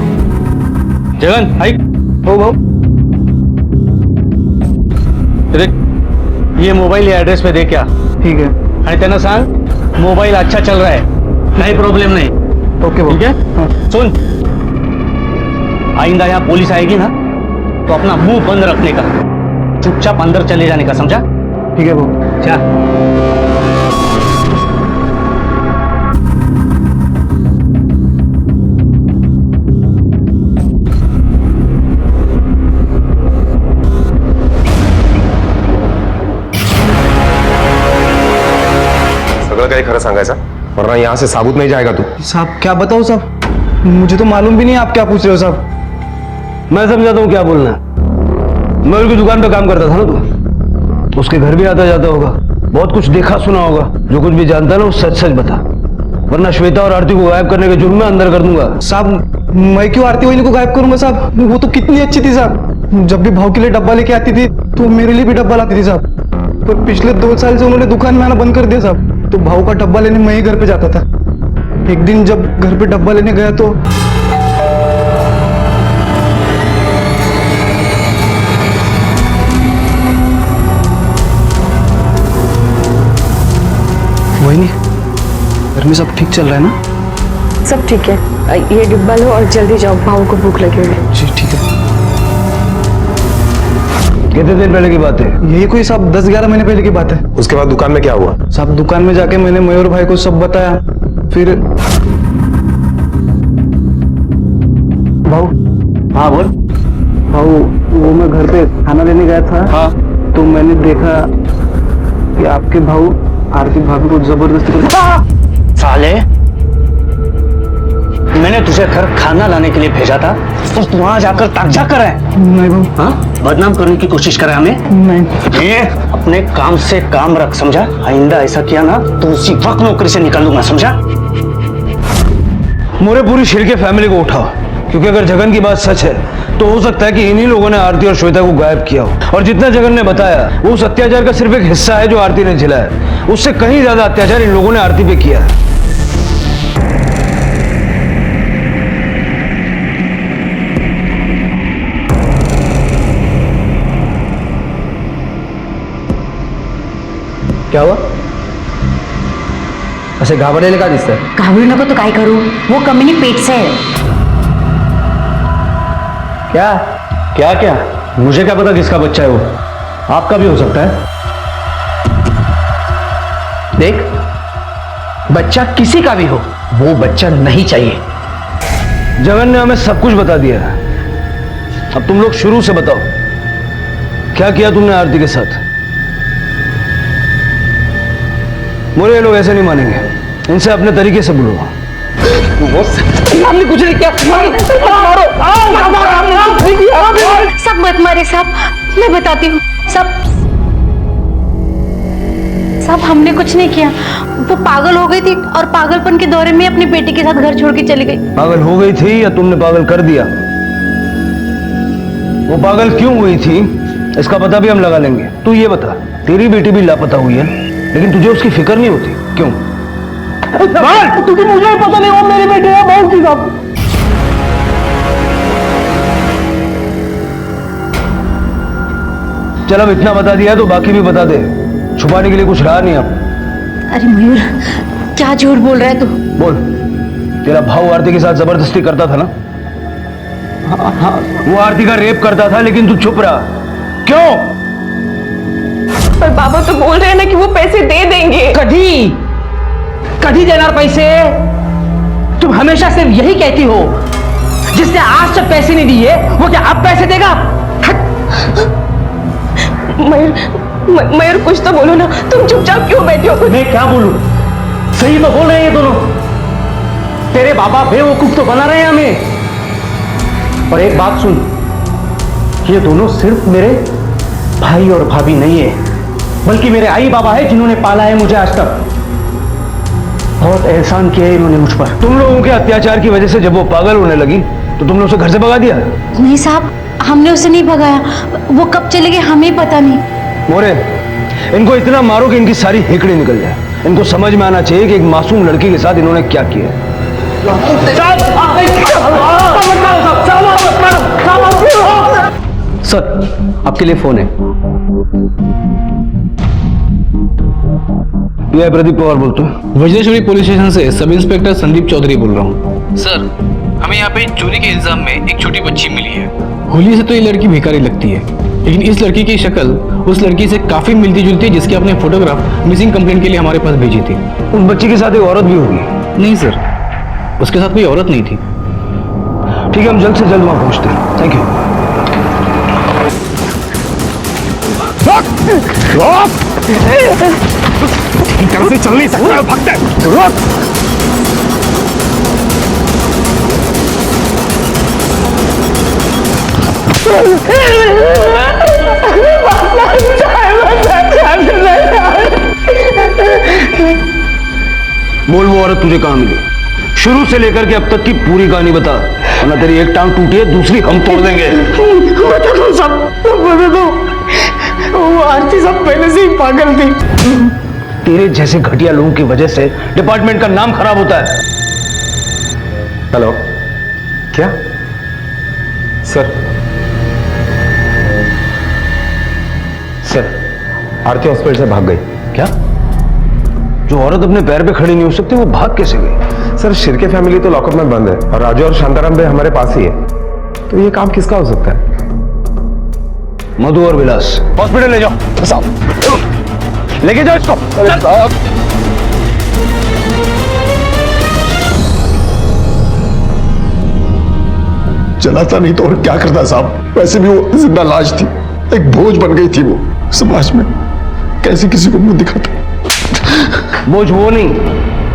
जगन, हाई, हो ये मोबाइल या एड्रेस पे दे क्या? ठीक है। आणि त्यांना सांग मोबाइल अच्छा चल रहा है, काही प्रॉब्लम नहीं। ओके, ठीक है। हाँ। सुन, आइंदा यहाँ पुलिस आएगी ना तो अपना मुंह बंद रखने का, चुपचाप अंदर चले जाने का, समझा? ठीक है वो, जा। सगळं काही खरं सांगायचं, वरना यहाँ से साबुत नहीं जाएगा तू। साहब क्या बताओ साहब, मुझे तो मालूम भी नहीं आप क्या पूछ रहे हो साहब। मैं समझाता हूँ क्या बोलना है। मैं उनकी दुकान पे काम करता था ना, तो उसके घर भी आता जाता होगा, बहुत कुछ देखा सुना होगा। जो कुछ भी जानता है ना वो सच सच बता, वरना श्वेता और आरती को गायब करने के जुर्म में अंदर कर दूंगा। साहब मैं क्यों आरती वहीनी को गायब करूंगा साहब? वो तो कितनी अच्छी थी साहब। जब भी भाव के लिए डब्बा लेके आती थी तो मेरे लिए भी डब्बा लाती थी साहब। पर पिछले 2 साल से उन्होंने दुकान में आना बंद कर दिया साहब। तो भाव का डब्बा लेने मैं ही घर पे जाता था। एक दिन जब घर पे डब्बा लेने गया तो वहीनी, घर में सब ठीक चल रहा है ना? सब ठीक है। ये डिब्बा लो और जल्दी जाओ, भाव को भूख लगी हुई है। जी ठीक है। कितने दिन पहले की बात है? यही कोई साहब 10-11 महीने पहले की बात है। उसके बाद दुकान में क्या हुआ? साहब दुकान में जाके मैंने मयूर भाई को सब बताया। फिर भाऊ। हाँ बोल। भाऊ, वो मैं घर पे खाना लेने गया था। हाँ। तो मैंने देखा कि आपके भाऊ आरती भाभी को जबरदस्ती साले, मैंने तुझे घर खाना लाने के लिए भेजा था तो तू वहां जाकर ताकझाक कर रहा है? नहीं भाऊ। हाँ? बदनाम करने की कोशिश कर रहा है हमें? नहीं। ये अपने काम से काम रख, समझा? आइंदा ऐसा किया ना तो उसी वक्त नौकरी से निकाल दूंगा, समझा? मोरे पूरी शिरके फैमिली को उठाओ, क्योंकि अगर जगन की बात सच है तो हो सकता है कि इन्हीं लोगों ने आरती और श्वेता को गायब किया हो। और जितना जगन ने बताया वो उस अत्याचार का सिर्फ एक हिस्सा है जो आरती ने झेला है। उससे कहीं ज्यादा अत्याचार इन लोगों ने आरती पे किया है। क्या हुआ? ऐसे घाबरलेलं का दिसतंय? घाबरू नको तो काय करू, वो कमीनी पेट से है। क्या क्या क्या? मुझे क्या पता किसका बच्चा है वो? आपका भी हो सकता है। देख, बच्चा किसी का भी हो, वो बच्चा नहीं चाहिए। जगन ने हमें सब कुछ बता दिया है। अब तुम लोग शुरू से बताओ, क्या किया तुमने आरती के साथ? मोरे, ये लोग ऐसे नहीं मानेंगे, इनसे अपने तरीके से बोलो। हमने कुछ नहीं किया। सब मत मारे साहब, मैं बताती हूँ। सब हमने कुछ नहीं किया। वो पागल हो गई थी और पागलपन के दौरे में अपनी बेटी के साथ घर छोड़ के चली गई। पागल हो गई थी या तुमने पागल कर दिया? वो पागल क्यों हुई थी इसका पता भी हम लगा लेंगे। तू ये बता, तेरी बेटी भी लापता हुई है लेकिन तुझे उसकी फिक्र नहीं होती, क्यों? क्योंकि मुझे पता नहीं वो मेरी बेटी है। भाऊ की साहब, चल अब इतना बता दिया तो बाकी भी बता दे, छुपाने के लिए कुछ रहा नहीं अब। अरे मयूर, क्या झूठ बोल रहा है तू? बोल, तेरा भाऊ आरती के साथ जबरदस्ती करता था ना? हाँ, वो आरती का रेप करता था लेकिन तू चुप रहा, क्यों? पर बाबा तो बोल रहे हैं ना कि वो पैसे दे देंगे। कभी देना पैसे? तुम हमेशा सिर्फ यही कहती हो। जिसने आज तक पैसे नहीं दिए वो क्या अब पैसे देगा? मयूर कुछ तो बोलो ना, तुम चुपचाप क्यों बैठे हो? मैं क्या बोलूं? सही तो बोल रहे हैं ये दोनों। तेरे बाबा बेवकूफ तो बना रहे हैं हमें। और एक बात सुन, ये दोनों सिर्फ मेरे भाई और भाभी नहीं है, बल्कि मेरे आई बाबा है जिन्होंने पाला है मुझे आज तक। बहुत एहसान किया है इन्होंने मुझ पर। तुम लोगों के अत्याचार की वजह से जब वो पागल होने लगी तो तुमने उसे घर से भगा दिया? नहीं साहब, हमने उसे नहीं भगाया। वो कब चले गए हमें पता नहीं। मोरे, इनको इतना मारो कि इनकी सारी हेकड़ी निकल जाए। इनको समझ में आना चाहिए कि एक मासूम लड़की के साथ इन्होंने क्या किया। सर, आपके लिए फोन है। ये प्रदीप पवार बोलते हैं। वज्रेश्वरी पुलिस स्टेशन से सब इंस्पेक्टर संदीप चौधरी बोल रहा हूँ। सर, हमें यहाँ पे चोरी के इल्जाम में एक छोटी बच्ची मिली है। होली से तो ये लड़की भिखारी लगती है, लेकिन इस लड़की की शक्ल उस लड़की से काफी मिलती जुलती है जिसकी आपने फोटोग्राफ मिसिंग कंप्लेंट के लिए हमारे पास भेजी थी। उस बच्ची के साथ एक औरत भी होगी? नहीं सर, उसके साथ कोई औरत नहीं थी। ठीक है, हम जल्द से जल्द वहां पहुंचते हैं। Thank you. तरह से चल नहीं सकता, भागते बोल, वो औरत तुझे कहां मिली? शुरू से लेकर के अब तक की पूरी कहानी बता, वरना तेरी एक टांग टूटी है, दूसरी हम तोड़ देंगे। बता दो सब, बता दो। वो आरती सब पहले से ही पागल थी। तेरे जैसे घटिया लोगों की वजह से डिपार्टमेंट का नाम खराब होता है। हेलो, क्या सर? सर, आरती हॉस्पिटल से भाग गई। क्या? जो औरत अपने पैर पे खड़ी नहीं हो सकती वो भाग कैसे गई? सर, शिर्के फैमिली तो लॉकअप में बंद है और राजू और शांताराम भाई हमारे पास ही है, तो ये काम किसका हो सकता है? मधु और विलास हॉस्पिटल ले जाओ। साहब लेके जाओ इसको। चलाता नहीं तो और क्या करता साहब? वैसे भी वो जिंदा लाश थी, एक बोझ बन गई थी वो समाज में। कैसे किसी को मुंह दिखाता? बोझ वो नहीं,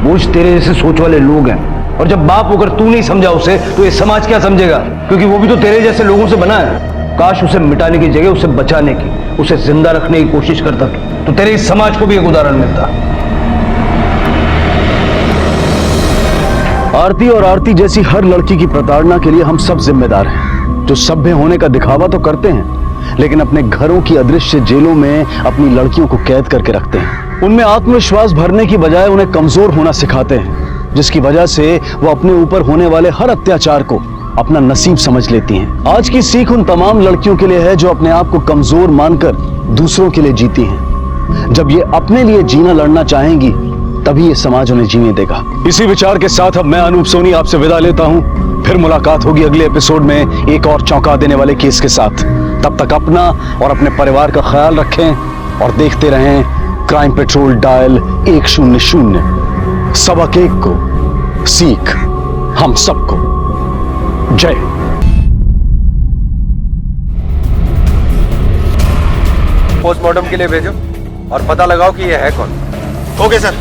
बोझ तेरे जैसे सोच वाले लोग हैं। और जब बाप होकर तू नहीं समझा उसे, तो ये समाज क्या समझेगा? क्योंकि वो भी तो तेरे जैसे लोगों से बना है। काश उसे मिटाने की जगह उसे बचाने की, उसे जिंदा रखने की कोशिश करता तो तेरे इस समाज को भी एक उदाहरण मिलता। आरती और आरती जैसी हर लड़की की प्रताड़ना के लिए हम सब जिम्मेदार हैं। जो सभ्य होने का दिखावा तो करते हैं, लेकिन अपने घरों की अदृश्य जेलों में अपनी लड़कियों को कैद करके रखते हैं। उनमें आत्मविश्वास भरने की बजाय उन्हें कमजोर होना सिखाते हैं, जिसकी वजह से वो अपने ऊपर होने वाले हर अत्याचार को अपना नसीब समझ लेती हैं। आज की सीख उन तमाम लड़कियों के लिए है जो अपने आप को कमजोर मानकर दूसरों के लिए जीती हैं। जब ये अपने लिए जीना लड़ना चाहेंगी, तभी ये समाज उन्हें जीने देगा। इसी विचार के साथ अब मैं अनूप सोनी आपसे विदा लेता हूं। फिर मुलाकात होगी अगले एपिसोड में एक और चौंका देने वाले केस के साथ। तब तक अपना और अपने परिवार का ख्याल रखें और देखते रहें क्राइम पेट्रोल डायल 100। सबक एक को, सीख हम सबको। जय। पोस्टमार्टम के लिए भेजो और पता लगाओ कि ये है कौन। Okay sir.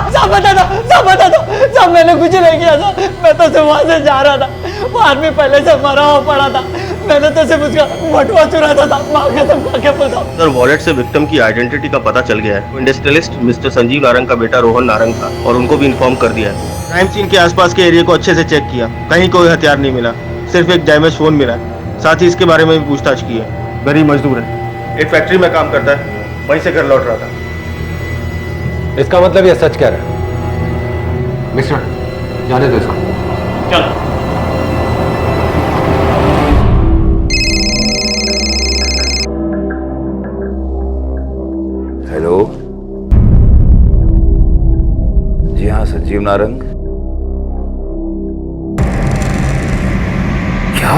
सब बता दो, सब बता दो। सब मैंने कुछ नहीं किया था। मैं तो सिर्फ वहां से जा रहा था। वो आदमी पहले से मरा हुआ पड़ा था। मैंने तो सिर्फ उसका बटुआ चुराता था। माँ कसम खा के बोलता हूं। सर, वॉलेट से विक्टिम की आइडेंटिटी का पता चल गया है। इंडस्ट्रियलिस्ट मिस्टर संजीव नारंग का बेटा रोहन नारंग था और उनको भी इन्फॉर्म कर दिया है। क्राइम सीन के आसपास के एरिया को अच्छे से चेक किया, कहीं कोई हथियार नहीं मिला, सिर्फ एक डैमेज फोन मिला। साथ ही इसके बारे में भी पूछताछ की है। गरीब मजदूर है, एक फैक्ट्री में काम करता है, वहीं से घर लौट रहा था। इसका मतलब ये सच कह रहा है। मिस्टर, जाने दो इसको। चलो। हेलो, जी हाँ, संजीव नारंग। क्या?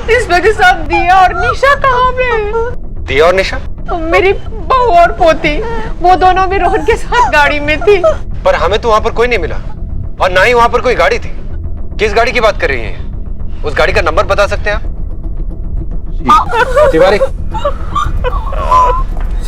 इंस्पेक्टर साहब, दिया और निशा कहाँ पे? दिया और निशा? मेरी बहू और पोती, वो दोनों भी रोहन के साथ गाड़ी में थी। पर हमें तो वहां पर कोई नहीं मिला और ना ही वहां पर कोई गाड़ी थी। किस गाड़ी की बात कर रही हैं? उस गाड़ी का नंबर बता सकते हैं आप? तिवारी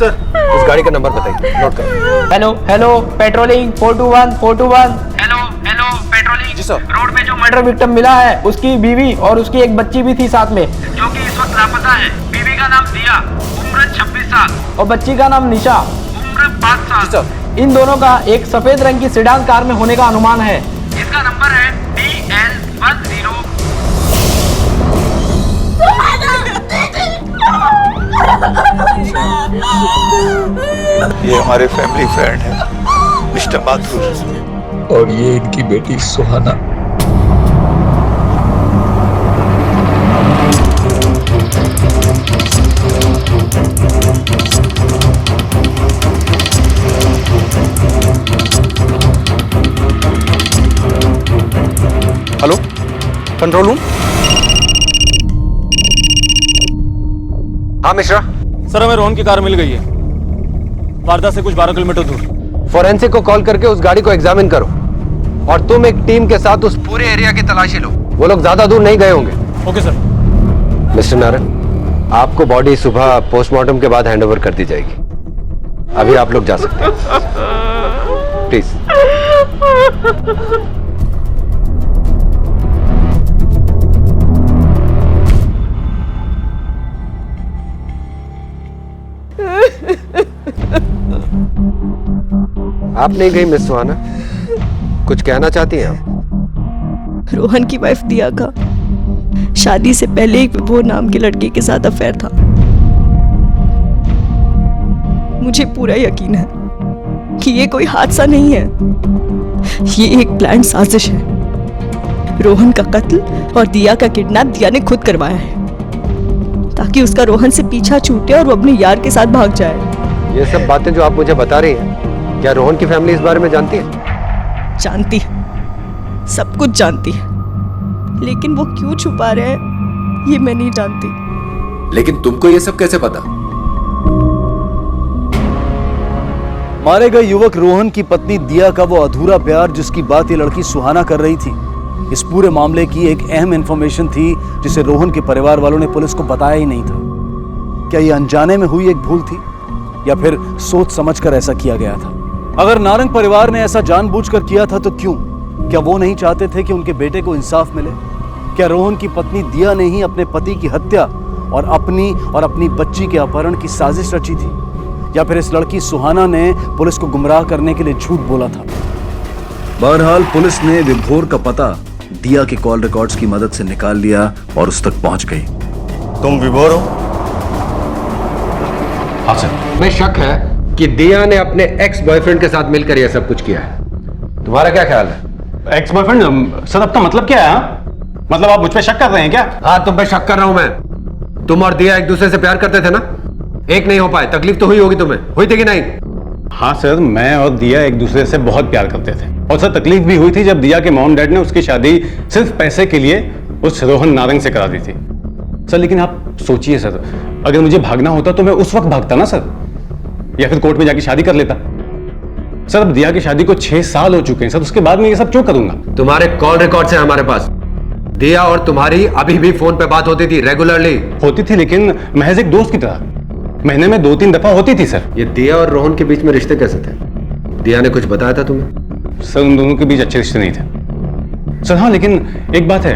सर, उस गाड़ी का नंबर बताइए, नोट करो। Hello hello, patrolling 421 421। Hello hello, patrolling. जी सर। रोड में जो मर्डर विक्टिम मिला है, उसकी बीवी और उसकी एक बच्ची भी थी साथ में, जो कि इस वक्त लापता है। बीवी का नाम दिया, उम्र 26 साल, और बच्ची का नाम निशा, उम्र 5 साल। इन दोनों का एक सफेद रंग की सेडान कार में होने का अनुमान है। इसका नंबर है DL10। ये हमारे फैमिली फ्रेंड है मिस्टर माथुर, और ये इनकी बेटी सुहाना। Hello, control room. हाँ मिश्रा। सर, हमें रोहन की कार मिल गई है, वारदात से कुछ 12 किलोमीटर दूर। फोरेंसिक को कॉल करके उस गाड़ी को एग्जामिन करो और तुम एक टीम के साथ उस पूरे एरिया की तलाशी लो। वो लोग ज्यादा दूर नहीं गए होंगे। Okay sir. मिस्टर नारायण, आपको बॉडी सुबह पोस्टमार्टम के बाद हैंडओवर कर दी जाएगी। अभी आप लोग जा सकते हैं, प्लीज। आप नहीं गई मिस सुहाना, कुछ कहना चाहती हैं आप? रोहन की वाइफ दिया का शादी से पहले एक विभोर नाम के लड़के के साथ अफेयर था। मुझे पूरा यकीन है कि ये कोई हादसा नहीं है, ये एक प्लान साजिश है। रोहन का कत्ल और दिया का किडनैप दिया ने खुद करवाया है ताकि उसका रोहन से पीछा छूटे और वो अपने यार के साथ भाग जाए। ये सब बातें जो आप मुझे बता रही हैं, क्या रोहन की फैमिली इस बारे में जानती है? जानती है, सब कुछ जानती है, लेकिन वो क्यों छुपा रहे हैं ये मैं नहीं जानती। लेकिन तुमको ये सब कैसे पता? मारे गए युवक रोहन की पत्नी दिया का वो अधूरा प्यार जिसकी बात ये लड़की सुहाना कर रही थी, इस पूरे मामले की एक अहम इंफॉर्मेशन थी जिसे रोहन के परिवार वालों ने पुलिस को बताया ही नहीं था। क्या ये अनजाने में हुई एक भूल थी या फिर सोच समझकर ऐसा किया गया था? अगर नारंग परिवार ने ऐसा जानबूझकर किया था तो क्यों? क्या वो नहीं चाहते थे कि उनके बेटे को इंसाफ मिले? क्या रोहन की पत्नी दिया ने ही अपने पति की हत्या और अपनी बच्ची के अपहरण की साजिश रची थी? या फिर इस लड़की सुहाना ने पुलिस को गुमराह करने के लिए झूठ बोला था? बहरहाल पुलिस ने विभोर का पता दिया के कॉल रिकॉर्ड्स की मदद से निकाल लिया और उस तक पहुंच गई। तुम विभोर हो? हाँ सर। मैं शक है कि दिया ने अपने एक्स बॉयफ्रेंड के साथ मिलकर यह सब कुछ किया है। तुम्हारा क्या ख्याल है? एक्स बॉयफ्रेंड सर, आपका मतलब क्या है? मतलब आप मुझ पे शक कर रहे हैं क्या? हाँ, तुम पे शक कर रहा हूं मैं। तुम और दिया एक दूसरे से प्यार करते थे ना? एक नहीं हो पाए, तकलीफ तो हुई होगी तुम्हें, हुई थी कि नहीं? हाँ सर, मैं और दिया एक दूसरे से बहुत प्यार करते थे और सर तकलीफ भी हुई थी जब दिया के मॉम डैड ने उसकी शादी सिर्फ पैसे के लिए उस रोहन नारंग से करा दी थी सर। लेकिन आप सोचिए सर, अगर मुझे भागना होता तो मैं उस वक्त भागता ना सर, या फिर कोर्ट में जाके शादी कर लेता। सर अब दिया की शादी को 6 साल हो चुके हैं सर, उसके बाद मैं ये सब क्यों करूंगा? तुम्हारे कॉल रिकॉर्ड्स हैं हमारे पास। दिया और तुम्हारी अभी भी फोन पे बात होती थी, रेगुलरली होती थी, लेकिन महज एक दोस्त की तरह। महीने में 2-3 दफा होती थी सर। ये दिया और रोहन के बीच में रिश्ते कैसे थे? दिया ने कुछ बताया था तुम्हें? सर उन दोनों के बीच अच्छे रिश्ते नहीं थे सर। हाँ, लेकिन एक बात है,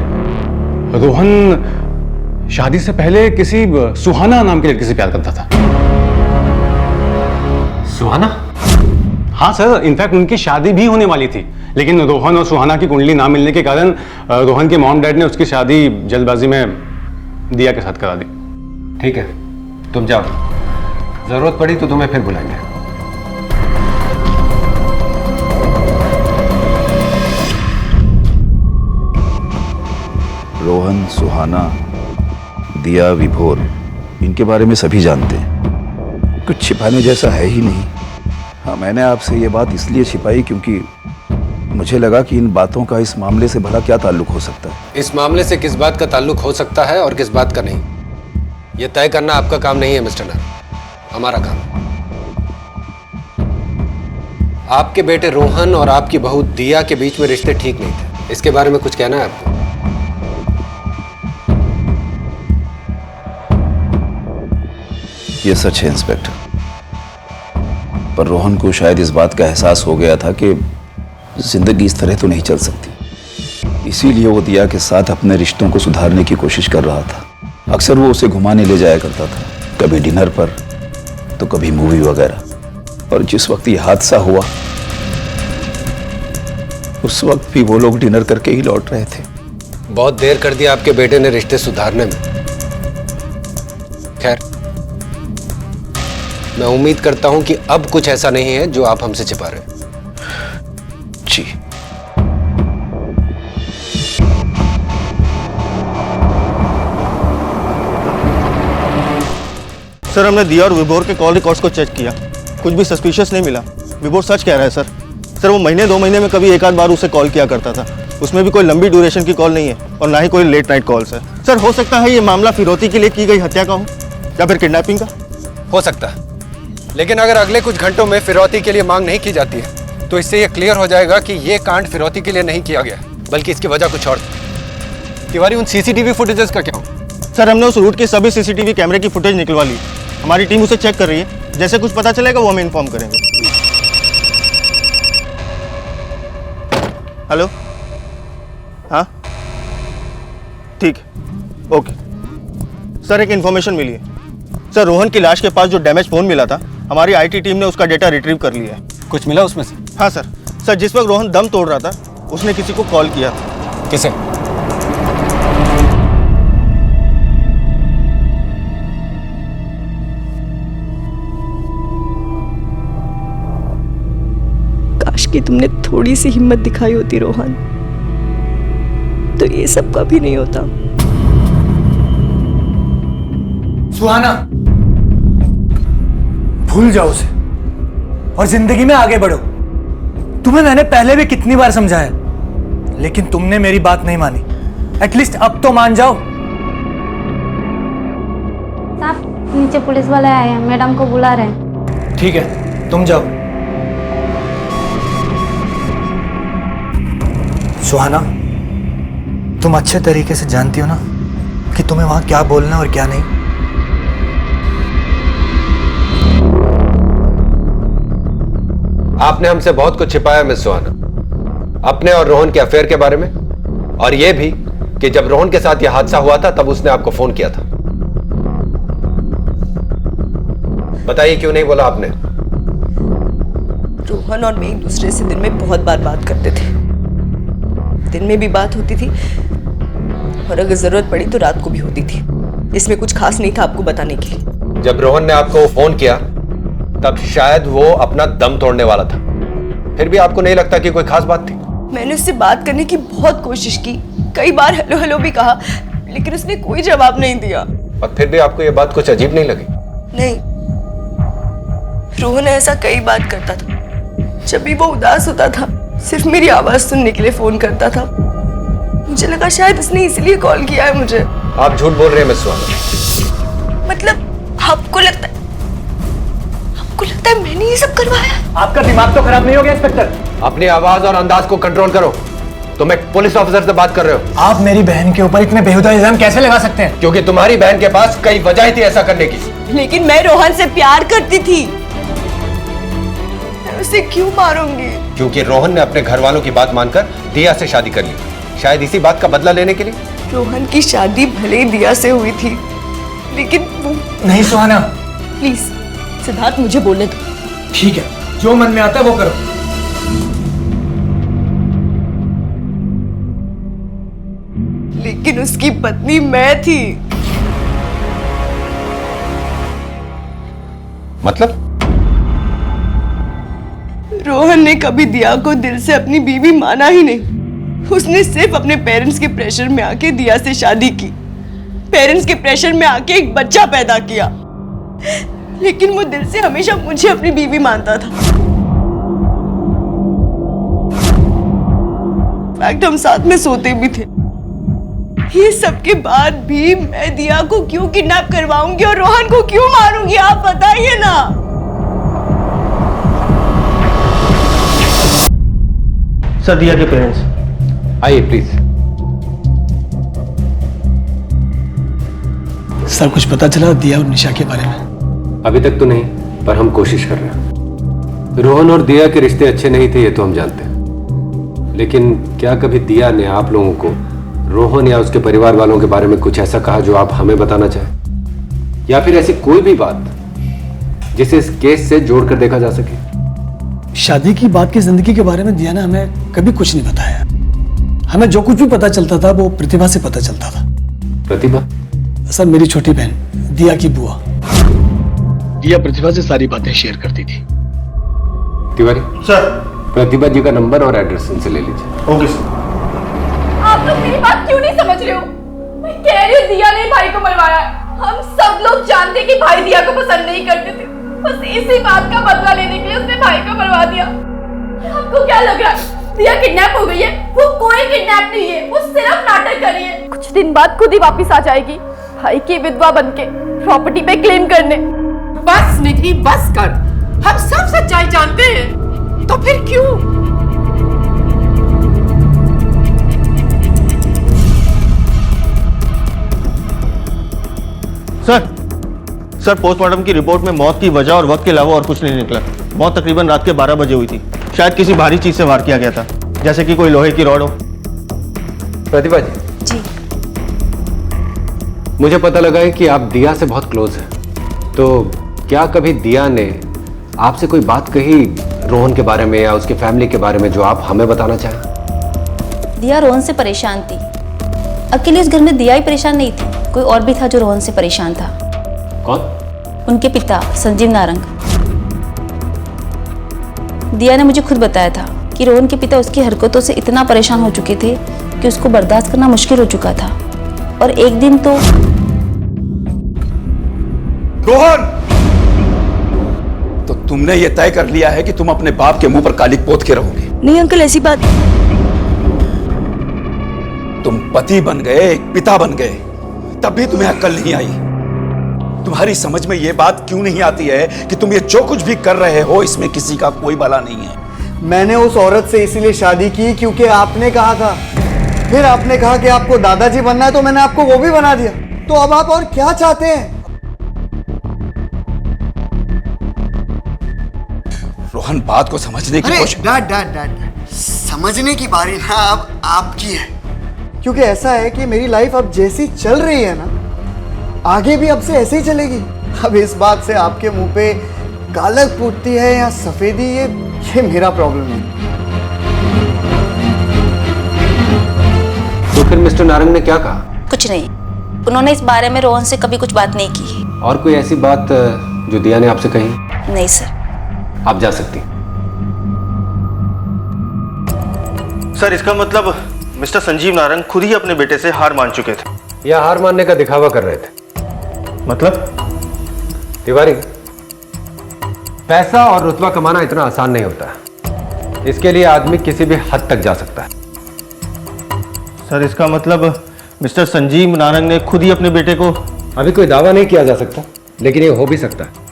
रोहन शादी से पहले किसी सुहाना नाम के लड़के से प्यार करता था। सुहाना? हाँ सर, इनफैक्ट उनकी शादी भी होने वाली थी, लेकिन रोहन और सुहाना की कुंडली ना मिलने के कारण रोहन के मॉम डैड ने उसकी शादी जल्दबाजी में दिया के साथ करा दी। ठीक है, तुम जाओ, जरूरत पड़ी तो तुम्हें फिर बुलाएंगे। रोहन, सुहाना, दिया, विभोर, इनके बारे में सभी जानते हैं। कुछ छिपाने जैसा है ही नहीं। हाँ, मैंने आपसे ये बात इसलिए छिपाई क्योंकि मुझे लगा कि इन बातों का इस मामले से भला क्या ताल्लुक हो सकता है। इस मामले से किस बात का ताल्लुक हो सकता है और किस बात का नहीं, यह तय करना आपका काम नहीं है मिस्टर नार, हमारा काम। आपके बेटे रोहन और आपकी बहू दिया के बीच में रिश्ते ठीक नहीं थे, इसके बारे में कुछ कहना है आपको? ये सच है इंस्पेक्टर, पर रोहन को शायद इस बात का एहसास हो गया था कि जिंदगी इस तरह तो नहीं चल सकती, इसीलिए वो दिया के साथ अपने रिश्तों को सुधारने की कोशिश कर रहा था। अक्सर वो उसे घुमाने ले जाया करता था, कभी डिनर पर तो कभी मूवी वगैरह। और जिस वक्त ये हादसा हुआ उस वक्त भी वो लोग डिनर करके ही लौट रहे थे। बहुत देर कर दिया आपके बेटे ने रिश्ते सुधारने में। खैर, मैं उम्मीद करता हूं कि अब कुछ ऐसा नहीं है जो आप हमसे छिपा रहे हैं। जी। सर हमने दिया और विभोर के कॉल रिकॉर्ड्स को चेक किया, कुछ भी सस्पिशियस नहीं मिला। विभोर सच कह रहा है सर। सर वो महीने 2 महीने में कभी एक आध बार उसे कॉल किया करता था, उसमें भी कोई लंबी ड्यूरेशन की कॉल नहीं है और ना ही कोई लेट नाइट कॉल्स है। सर हो सकता है ये मामला फिरौती के लिए की गई हत्या का हो या फिर किडनैपिंग का। हो सकता है, लेकिन अगर अगले कुछ घंटों में फिरौती के लिए मांग नहीं की जाती है तो इससे यह क्लियर हो जाएगा कि यह कांड फिरौती के लिए नहीं किया गया, बल्कि इसकी वजह कुछ और थी। तिवारी, उन सीसीटीवी फुटेजेस का क्या हो? सर हमने उस रूट के सभी सीसीटीवी कैमरे की फुटेज निकलवा ली, हमारी टीम उसे चेक कर रही है, जैसे कुछ पता चलेगा वो हमें इन्फॉर्म करेंगे। हेलो, हाँ ठीक, ओके। सर एक इन्फॉर्मेशन मिली है, सर रोहन की लाश के पास जो डैमेज फोन मिला था, हमारी आईटी टीम ने उसका डेटा रिट्रीव कर लिया है। कुछ मिला उसमें से? हाँ सर। सर जिस वक्त रोहन दम तोड़ रहा था उसने किसी को कॉल किया था। किसे? काश कि तुमने थोड़ी सी हिम्मत दिखाई होती रोहन, तो ये सब कभी नहीं होता। सुहाना, भूल जाओ उसे और जिंदगी में आगे बढ़ो। तुम्हें मैंने पहले भी कितनी बार समझाया, लेकिन तुमने मेरी बात नहीं मानी। एटलीस्ट अब तो मान जाओ। साहब नीचे पुलिस वाले आए हैं, मैडम को बुला रहे हैं। ठीक है, तुम जाओ। सुहाना, तुम अच्छे तरीके से जानती हो ना कि तुम्हें वहां क्या बोलना और क्या नहीं। आपने हमसे बहुत कुछ छिपाया मिस सुहाना, अपने और रोहन के अफेयर के बारे में, और यह भी कि जब रोहन के साथ यह हादसा हुआ था तब उसने आपको फोन किया था। बताइए क्यों नहीं बोला आपने? रोहन और मैं एक दूसरे से दिन में बहुत बार बात करते थे। दिन में भी बात होती थी और अगर जरूरत पड़ी तो रात को भी होती थी। इसमें कुछ खास नहीं था आपको बताने के लिए। जब रोहन ने आपको फोन किया तब शायद वो अपना दम तोड़ने वाला था, फिर भी आपको नहीं लगता कि कोई खास बात थी? मैंने उससे बात करने की बहुत कोशिश की, कई बार हेलो हेलो भी कहा, लेकिन उसने कोई जवाब नहीं दिया। और फिर भी आपको ये बात कुछ अजीब नहीं लगी? नहीं, रोहन ऐसा कई बार करता था। जब भी वो उदास होता था सिर्फ मेरी आवाज सुनने के लिए फोन करता था। मुझे लगा शायद उसने इसलिए कॉल किया है मुझे। आप झूठ बोल रहे हैं मिस सुहाना। मतलब आपको लगता है मैंने ये सब करवाया? आपका दिमाग तो खराब नहीं हो गया इंस्पेक्टर? अपनी आवाज और अंदाज को कंट्रोल करो। तुम एक पुलिस ऑफिसर से बात कर रहे हो। आप मेरी बहन के ऊपर इतने बेहुदा इल्जाम कैसे लगा सकते हैं? क्योंकि तुम्हारी बहन के पास कई वजह थी ऐसा करने की। लेकिन मैं रोहन से प्यार करती थी, मैं उसे क्यों मारूंगी? क्योंकि रोहन ने अपने घर वालों की बात मानकर दिया से शादी कर ली, शायद इसी बात का बदला लेने के लिए। रोहन की शादी भले ही दिया से हुई थी, लेकिन वो... नहीं सुहाना, प्लीज सिद्धार्थ मुझे बोलने दो। ठीक है, जो मन में आता है वो करो। लेकिन उसकी पत्नी मैं थी। मतलब? रोहन ने कभी दिया को दिल से अपनी बीवी माना ही नहीं। उसने सिर्फ अपने पेरेंट्स के प्रेशर में आके दिया से शादी की, पेरेंट्स के प्रेशर में आके एक बच्चा पैदा किया, लेकिन वो दिल से हमेशा मुझे अपनी बीवी मानता था। फैक्ट हम साथ में सोते भी थे। ये सब के बाद भी मैं दिया को क्यों किडनैप करवाऊंगी और रोहन को क्यों मारूंगी, आप बताइए ना। सर दिया के पेरेंट्स आइए प्लीज। सर कुछ पता चला दिया और निशा के बारे में? अभी तक तो नहीं, पर हम कोशिश कर रहे हैं। रोहन और दिया के रिश्ते अच्छे नहीं थे ये तो हम जानते हैं, लेकिन क्या कभी दिया ने आप लोगों को रोहन या उसके परिवार वालों के बारे में कुछ ऐसा कहा जो आप हमें बताना चाहें, या फिर ऐसी कोई भी बात जिसे इस केस से जोड़कर देखा जा सके? शादी की बात की जिंदगी के बारे में दिया ने हमें कभी कुछ नहीं बताया। हमें जो कुछ भी पता चलता था वो प्रतिभा से पता चलता था। प्रतिभा? सर मेरी छोटी बहन दिया की बुआ। दिया प्रतिभा से सारी बातें शेयर करती थी। तिवारी सर, प्रतिभा जी का नंबर और एड्रेस इनसे ले लीजिए। Okay sir. आप लोग मेरी बात क्यों नहीं समझ रहे हो? मैं कह रही हूँ दिया ने भाई को मरवाया। हम सब लोग जानते कि भाई दिया को पसंद नहीं करते थे, बस इसी बात का बदला लेने के लिए उसने भाई को मरवा दिया। आपको क्या लग रहा है दिया किडनैप हो गई है? वो कोई किडनैप नहीं है, वो सिर्फ नाटक कर रही है। कुछ दिन बाद खुद ही वापस आ जाएगी भाई की विधवा बनके प्रॉपर्टी पे क्लेम करने। बस निधि बस कर, हम सब सच्चाई जानते हैं, तो फिर क्यों? सर पोस्टमार्टम की रिपोर्ट में मौत की वजह और वक्त के अलावा और कुछ नहीं निकला। मौत तकरीबन रात के 12 बजे हुई थी। शायद किसी भारी चीज से वार किया गया था, जैसे कि कोई लोहे की रॉड हो। प्रतिभा जी, जी मुझे पता लगा है कि आप दिया से बहुत क्लोज हैं। तो क्या कभी दिया ने आपसे कोई बात कही रोहन के बारे में या उसकी फैमिली के बारे में जो आप हमें बताना चाहें? दिया रोहन से परेशान थी। अकेले उस घर में दिया ही परेशान नहीं थी, कोई और भी था जो रोहन से परेशान था। कौन? उनके पिता संजीव नारंग। दिया ने मुझे खुद बताया था कि रोहन के पिता उसकी हरकतों से इतना परेशान हो चुके थे कि उसको बर्दाश्त करना मुश्किल हो चुका था। और एक दिन तो रोहन, तो तुमने ये तय कर लिया है कि तुम अपने बाप के मुंह पर कालिक पोत के रहोगे? नहीं अंकल, ऐसी बात। तुम पति बन गए, एक पिता बन गए, तब भी तुम्हें अक्ल नहीं आई। तुम्हारी समझ में ये बात क्यों नहीं आती है कि तुम ये जो कुछ भी कर रहे हो इसमें किसी का कोई भला नहीं है? मैंने उस औरत से इसीलिए शादी की क्योंकि आपने कहा था। फिर आपने कहा कि आपको दादाजी बनना है तो मैंने आपको वो भी बना दिया। तो अब आप और क्या चाहते हैं? रोहन, बात को समझने की कोशिश। डैड, समझने की बारी ना अब आपकी है। क्योंकि ऐसा है कि मेरी लाइफ अब जैसी चल रही है ना, आगे भी अब से ऐसे ही चलेगी। अब इस बात से आपके मुंह पे कालक फूटती है या सफेदी, ये मेरा प्रॉब्लम है। तो फिर मिस्टर नारंग ने क्या कहा? कुछ नहीं, उन्होंने इस बारे में रोहन से कभी कुछ बात नहीं की। और कोई ऐसी बात जो दिया ने आपसे कही? नहीं सर। आप जा सकती। सर, इसका मतलब मिस्टर संजीव नारंग खुद ही अपने बेटे से हार मान चुके थे या हार मानने का दिखावा कर रहे थे? मतलब? तिवारी, पैसा और रुतबा कमाना इतना आसान नहीं होता। इसके लिए आदमी किसी भी हद तक जा सकता है। सर, इसका मतलब मिस्टर संजीव नारंग ने खुद ही अपने बेटे को... अभी कोई दावा नहीं किया जा सकता, लेकिन ये हो भी सकता है।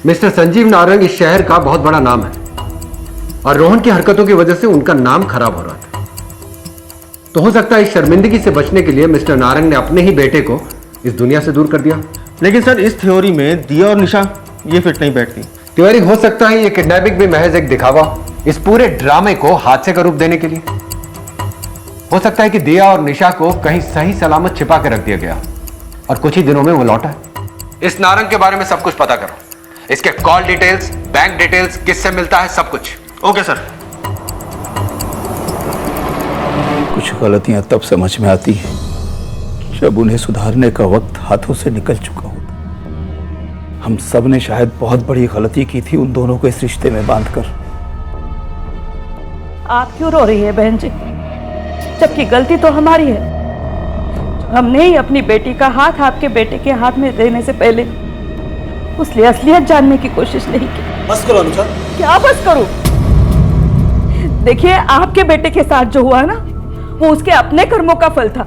मिस्टर संजीव नारंग इस शहर का बहुत बड़ा नाम है और रोहन की हरकतों की वजह से उनका नाम खराब हो रहा था। तो हो सकता है इस शर्मिंदगी से बचने के लिए मिस्टर नारंग ने अपने ही बेटे को इस दुनिया से दूर कर दिया। लेकिन सर, इस थ्योरी में दिया और निशा ये फिट नहीं बैठती। तिवारी, हो सकता है ये किडनैपिंग भी महज एक दिखावा इस पूरे ड्रामे को हादसे का रूप देने के लिए। हो सकता है कि दिया और निशा को कहीं सही सलामत छिपा के रख दिया गया और कुछ ही दिनों में वो लौटा है। इस नारंग के बारे में सब कुछ पता करो, इसके कॉल डिटेल्स, बैंक डिटेल्स, किससे मिलता है, सब कुछ। Okay sir. कुछ गलतियां तब समझ में आती हैं जब उन्हें सुधारने का वक्त हाथों से निकल चुका होता। हम सब ने शायद बहुत बड़ी गलती की थी उन दोनों को इस रिश्ते में बांधकर। आप क्यों रो रही है बहन जी, जबकि गलती तो हमारी है। हमने ही अपनी बेटी का हाथ आपके बेटे के हाथ में देने से पहले उसकी असलियत जानने की कोशिश नहीं की। बस करो अनुजा। क्या बस करूं? देखिए, आपके बेटे के साथ जो हुआ ना, वो उसके अपने कर्मों का फल था।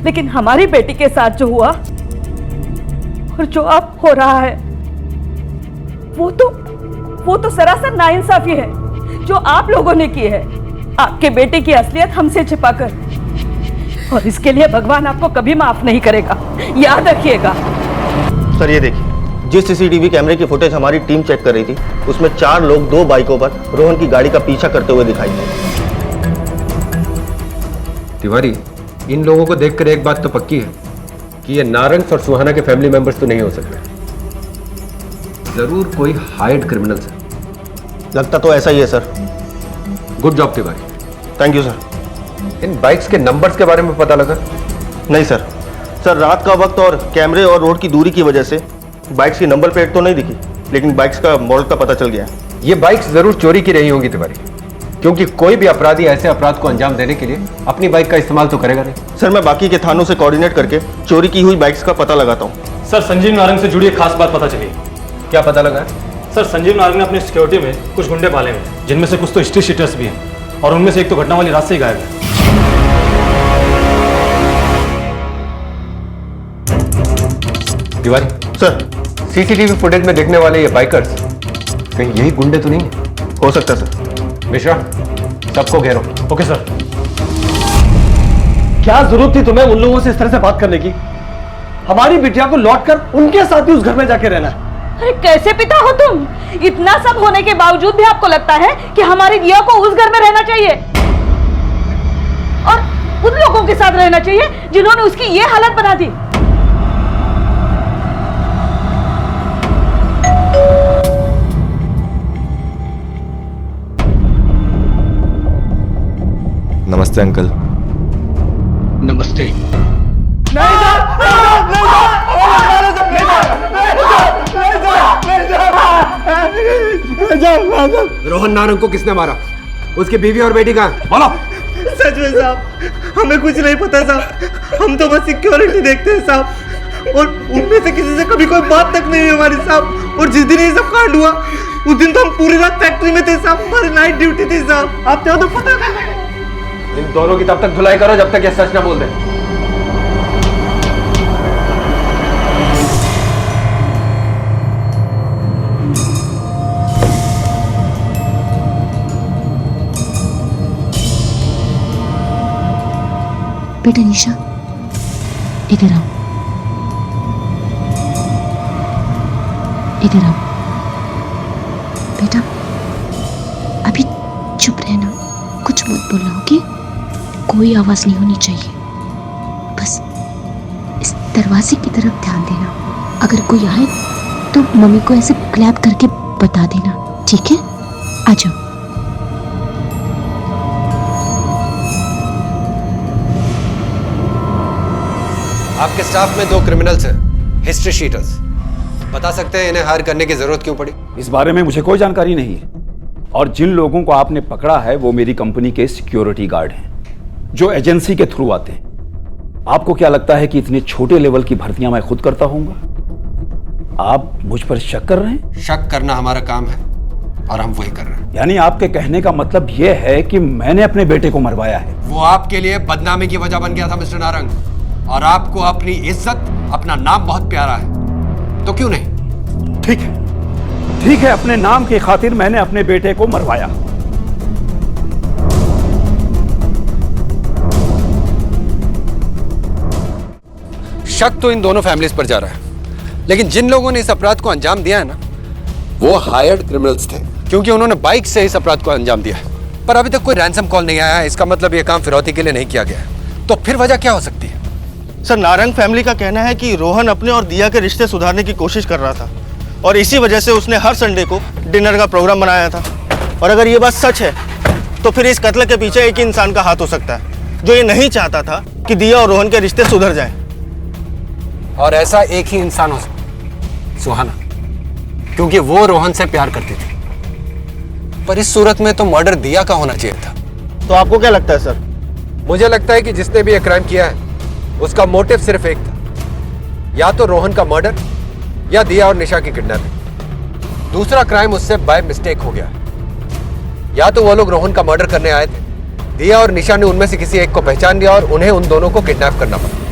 लेकिन हमारी बेटी के साथ जो हुआ और जो अब हो रहा है, वो तो सरासर नाइंसाफी है जो आप लोगों ने की है, आपके बेटे की असलियत हमसे छिपाकर। और इसके लिए भगवान आपको कभी माफ नहीं करेगा, याद रखिएगा। सर, ये देखिए, जिस सीसीटीवी कैमरे की फुटेज हमारी टीम चेक कर रही थी, उसमें 4 लोग 2 बाइकों पर रोहन की गाड़ी का पीछा करते हुए दिखाई दिए। तिवारी, इन लोगों को देखकर एक बात तो पक्की है कि ये नारंग और सुहाना के फैमिली मेंबर्स तो नहीं हो सकते। जरूर कोई हाइड क्रिमिनल्स है। लगता तो ऐसा ही है sir. Good job Tiwari. Thank you sir. In bikes के नंबर्स के बारे में पता लगा? नहीं सर। सर, रात का वक्त और कैमरे और रोड की दूरी की वजह से बाइक्स की नंबर प्लेट तो नहीं दिखी, लेकिन बाइक्स का मॉडल का पता चल गया। ये बाइक्स जरूर चोरी की रही होंगी तिवारी, क्योंकि कोई भी अपराधी ऐसे अपराध को अंजाम देने के लिए अपनी बाइक का इस्तेमाल तो करेगा नहीं। सर, मैं बाकी के थानों से कोऑर्डिनेट करके चोरी की हुई बाइक्स का पता लगाता हूँ। सर, संजीव नारंग से जुड़ी एक खास बात पता चली। क्या पता लगा? सर, संजीव नारंग ने अपनी सिक्योरिटी में कुछ गुंडे पाले हैं, जिनमें से कुछ तो स्ट्रीट शीटर्स भी हैं, और उनमें से एक तो घटना वाली रात से ही गायब है। तिवारी सर, सीसीटीवी फुटेज में देखने वाले ये बाइकर्स कहीं यही गुंडे तो नहीं है? हो सकता है सर। मिश्रा, सबको घेरो। Okay sir. क्या जरूरत थी तुम्हें उन लोगों से इस तरह से बात करने की? हमारी बिटिया को लौटकर उनके साथ ही उस घर में जाके रहना है। अरे कैसे पिता हो तुम? इतना सब होने के बावजूद भी आपको लगता है कि हमारी दिया को उस घर में रहना चाहिए और उन लोगों के साथ रहना चाहिए जिन्होंने उसकी ये हालत बना दी। नमस्ते अंकल। नमस्ते। रोहन नारंग को किसने मारा? उसकी बीवी और बेटी कहाँ है? बोलो। सच में साहब हमें कुछ नहीं पता साहब, हम तो बस सिक्योरिटी देखते हैं साहब, और उनमें से किसी से कभी कोई बात तक नहीं हुई हमारी साहब। और जिस दिन ये सब कांड हुआ उस दिन तो हम पूरी रात फैक्ट्री में थे साहब, हमारी नाइट ड्यूटी थी साहब, आपने तो पता नहीं। इन दोनों की तब तक धुलाई करो जब तक ये सच ना बोल दे। बेटा निशा इधर आओ, इधर आओ बेटा, अभी चुप रहना, कुछ मत बोलना, ओके? कोई आवाज नहीं होनी चाहिए, बस इस दरवाजे की तरफ ध्यान देना, अगर कोई आए तो मम्मी को ऐसे क्लैप करके बता देना, ठीक है? आ जाओ। आपके स्टाफ में 2 क्रिमिनल्स हैं, हिस्ट्री शीटर्स। बता सकते हैं इन्हें हायर करने की जरूरत क्यों पड़ी? इस बारे में मुझे कोई जानकारी नहीं है, और जिन लोगों को आपने पकड़ा है वो मेरी कंपनी के सिक्योरिटी गार्ड हैं जो एजेंसी के थ्रू आते हैं। आपको क्या लगता है कि इतने छोटे लेवल की भर्तियां मैं खुद करता हूंगा? आप मुझ पर शक कर रहे हैं? शक करना हमारा काम है और हम वही कर रहे हैं। यानी आपके कहने का मतलब यह है कि मैंने अपने बेटे को मरवाया है? वो आपके लिए बदनामी की वजह बन गया था मिस्टर नारंग, और आपको अपनी इज्जत, अपना नाम बहुत प्यारा है, तो क्यों नहीं? ठीक है, ठीक है, अपने नाम की खातिर मैंने अपने बेटे को मरवाया। शक तो इन दोनों फैमिलीज पर जा रहा है, लेकिन जिन लोगों ने इस अपराध को अंजाम दिया है ना, वो हायर्ड क्रिमिनल्स थे, क्योंकि उन्होंने बाइक से इस अपराध को अंजाम दिया है। पर अभी तक कोई रैंसम कॉल नहीं आया है, इसका मतलब ये काम फिरौती के लिए नहीं किया गया है। तो फिर वजह क्या हो सकती है? सर, नारंग फैमिली का कहना है कि रोहन अपने और दिया के रिश्ते सुधारने की कोशिश कर रहा था, और इसी वजह से उसने हर संडे को डिनर का प्रोग्राम बनाया था। और अगर ये बात सच है तो फिर इस कत्ल के पीछे एक ही इंसान का हाथ हो सकता है, जो ये नहीं चाहता था कि दिया और रोहन के रिश्ते सुधर जाएं। और ऐसा एक ही इंसान हो सकता, सुहाना, क्योंकि वो रोहन से प्यार करती थी। पर इस सूरत में तो मर्डर दिया का होना चाहिए था। तो आपको क्या लगता है सर? मुझे लगता है कि जिसने भी ये क्राइम किया है उसका मोटिव सिर्फ एक था, या तो रोहन का मर्डर या दिया और निशा की किडनैपिंग। दूसरा क्राइम उससे बाय मिस्टेक हो गया। या तो वो लोग रोहन का मर्डर करने आए थे, दिया और निशा ने उनमें से किसी एक को पहचान लिया और उन्हें उन दोनों को किडनैप करना पड़ा,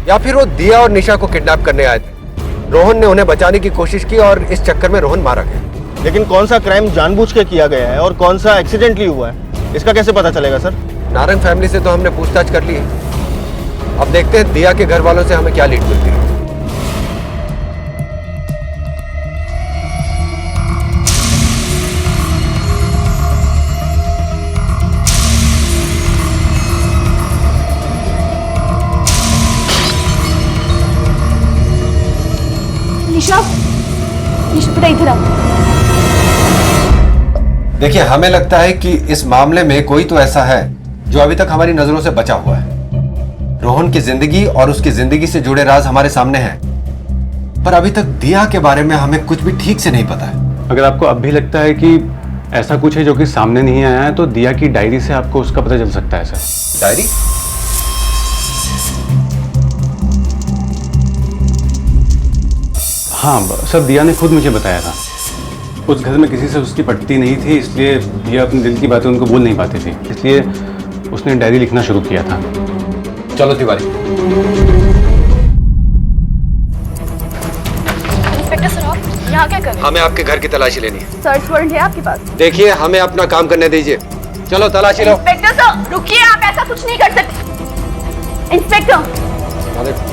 या फिर वो दिया और निशा को किडनैप करने आए थे, रोहन ने उन्हें बचाने की कोशिश की और इस चक्कर में रोहन मारा गया। लेकिन कौन सा क्राइम जानबूझ के किया गया है और कौन सा एक्सीडेंटली हुआ है, इसका कैसे पता चलेगा सर? नारंग फैमिली से तो हमने पूछताछ कर ली है, अब देखते हैं दिया के घर वालों से हमें क्या लीड मिलती है। निशा, निशा बेटा इधर आओ। देखिए, हमें लगता है कि इस मामले में कोई तो ऐसा है जो अभी तक हमारी नजरों से बचा हुआ है। रोहन की जिंदगी और उसकी जिंदगी से जुड़े राज हमारे सामने हैं, पर अभी तक दिया के बारे में हमें कुछ भी ठीक से नहीं पता है। अगर आपको अब भी लगता है कि ऐसा कुछ है जो कि सामने नहीं आया है, तो दिया की डायरी से आपको उसका पता चल सकता है सर। डायरी? हाँ सर, दिया ने खुद मुझे बताया था। उस घर में किसी से उसकी पटती नहीं थी, इसलिए दिया अपने दिल की बातें उनको बोल नहीं पाती थी, इसलिए उसने डायरी लिखना शुरू किया था। चलो तिवारी। इंस्पेक्टर सर, आप यहाँ क्या कर रहे हैं? हमें आपके घर की तलाशी लेनी है। सर्च वारंट है आपके पास? देखिए, हमें अपना काम करने दीजिए। चलो तलाशी लो। इंस्पेक्टर सर रुकिए, आप ऐसा कुछ नहीं कर सकते। इंस्पेक्टर,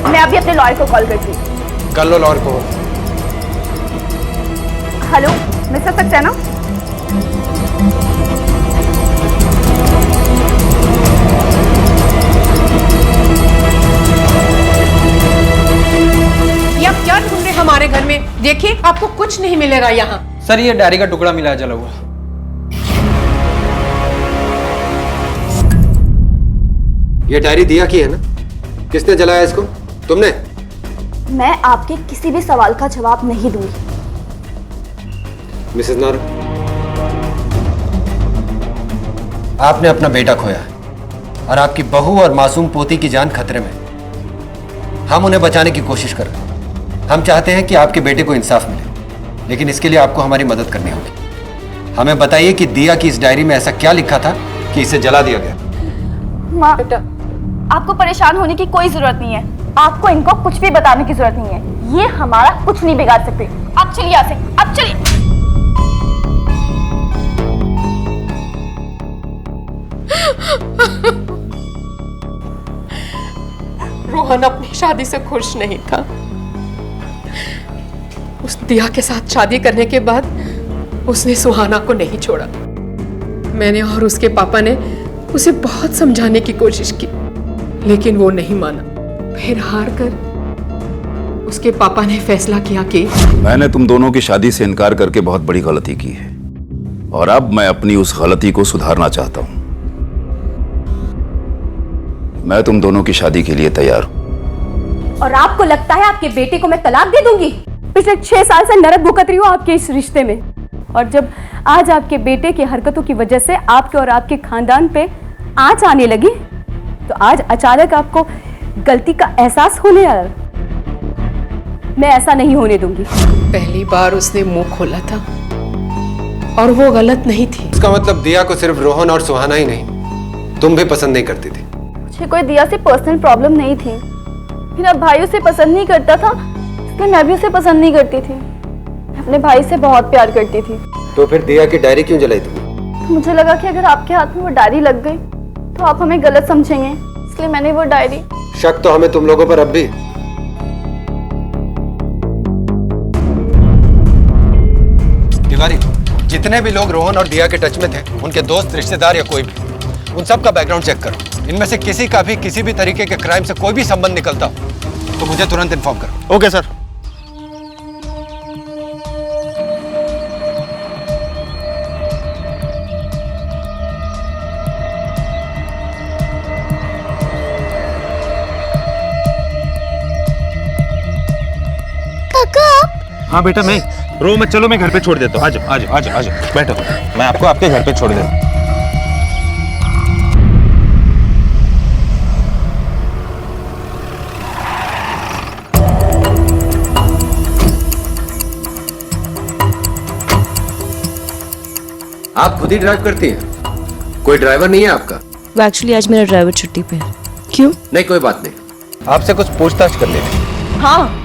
मैं अभी अपने लॉयर को कॉल करती हूँ। कर लो लॉयर को। हेलो मिस्टर सक्सेना, ये आप क्या ढूंढ रहे हमारे घर में? देखिए, आपको कुछ नहीं मिलेगा यहाँ। सर, ये डायरी का टुकड़ा मिला जला हुआ। ये डायरी दिया की है ना? किसने जलाया इसको? तुमने? मैं आपके किसी भी सवाल का जवाब नहीं दूंगी। मिसेस नारंग, आपने अपना बेटा खोया है और आपकी बहू और मासूम पोती की जान खतरे में। हम उन्हें बचाने की कोशिश कर रहे हैं। हम चाहते हैं कि आपके बेटे को इंसाफ मिले, लेकिन इसके लिए आपको हमारी मदद करनी होगी। हमें बताइए कि दिया की इस डायरी में ऐसा क्या लिखा था कि इसे जला दिया गया? माँ, आपको परेशान होने की कोई जरूरत नहीं है। आपको इनको कुछ भी बताने की जरूरत नहीं है। ये हमारा कुछ नहीं बिगाड़ सकते। आप चलिए यहाँ से, अब चलिए। रोहन अपनी शादी से खुश नहीं था। उस दिया के साथ शादी करने के बाद उसने सुहाना को नहीं छोड़ा। मैंने और उसके पापा ने उसे बहुत समझाने की कोशिश की, लेकिन वो नहीं माना। फिर हार कर उसके पापा ने फैसला किया कि मैंने तुम दोनों की शादी से इनकार करके बहुत बड़ी गलती की है और अब मैं अपनी उस गलती को सुधारना चाहता हूं। मैं तुम दोनों की शादी के लिए तैयार हूं। और आपको लगता है आपके बेटे को मैं तलाक दे दूंगी? पिछले 6 साल से नरक भुगत रही हूँ आपके इस रिश्ते में, और जब आज आपके बेटे की हरकतों की वजह से आपके और आपके खानदान पे आंच आने लगी, तो आज अचानक आपको गलती का एहसास होने लगा। मैं ऐसा नहीं होने दूंगी। पहली बार उसने मुंह खोला था और वो गलत नहीं थी। इसका मतलब दिया को सिर्फ रोहन और सुहाना ही नहीं, तुम भी पसंद नहीं करती थी। मुझे कोई दिया से पर्सनल प्रॉब्लम नहीं थी। मेरा भाई उसे पसंद नहीं करता था, इसलिए मैं भी उसे पसंद नहीं करती थी। मैं अपने भाई से बहुत प्यार करती थी। तो फिर दिया की डायरी क्यों जलाई तुमने? तो मुझे लगा कि अगर आपके हाथ में वो डायरी लग गई तो आप हमें गलत समझेंगे, इसलिए मैंने वो डायरी। शक तो हमें तुम लोगों पर अब भी। तिवारी, जितने भी लोग रोहन और दिया के टच में थे, उनके दोस्त, रिश्तेदार या कोई भी, उन सब का बैकग्राउंड चेक करो। इनमें से किसी का भी किसी भी तरीके के क्राइम से कोई भी संबंध निकलता हो तो मुझे तुरंत इन्फॉर्म करो। Okay sir. हाँ बेटा, मैं रो मत, चलो मैं घर पे छोड़ देता हूँ। आ जाओ आ जाओ आ जाओ आ जाओ, बैठो, मैं आपको आपके घर पे छोड़ देता हूँ। आप खुद ही ड्राइव करती हैं? कोई ड्राइवर नहीं है आपका? वो एक्चुअली आज मेरा ड्राइवर छुट्टी पे है। क्यों? नहीं कोई बात नहीं, आपसे कुछ पूछताछ कर लेते। हाँ,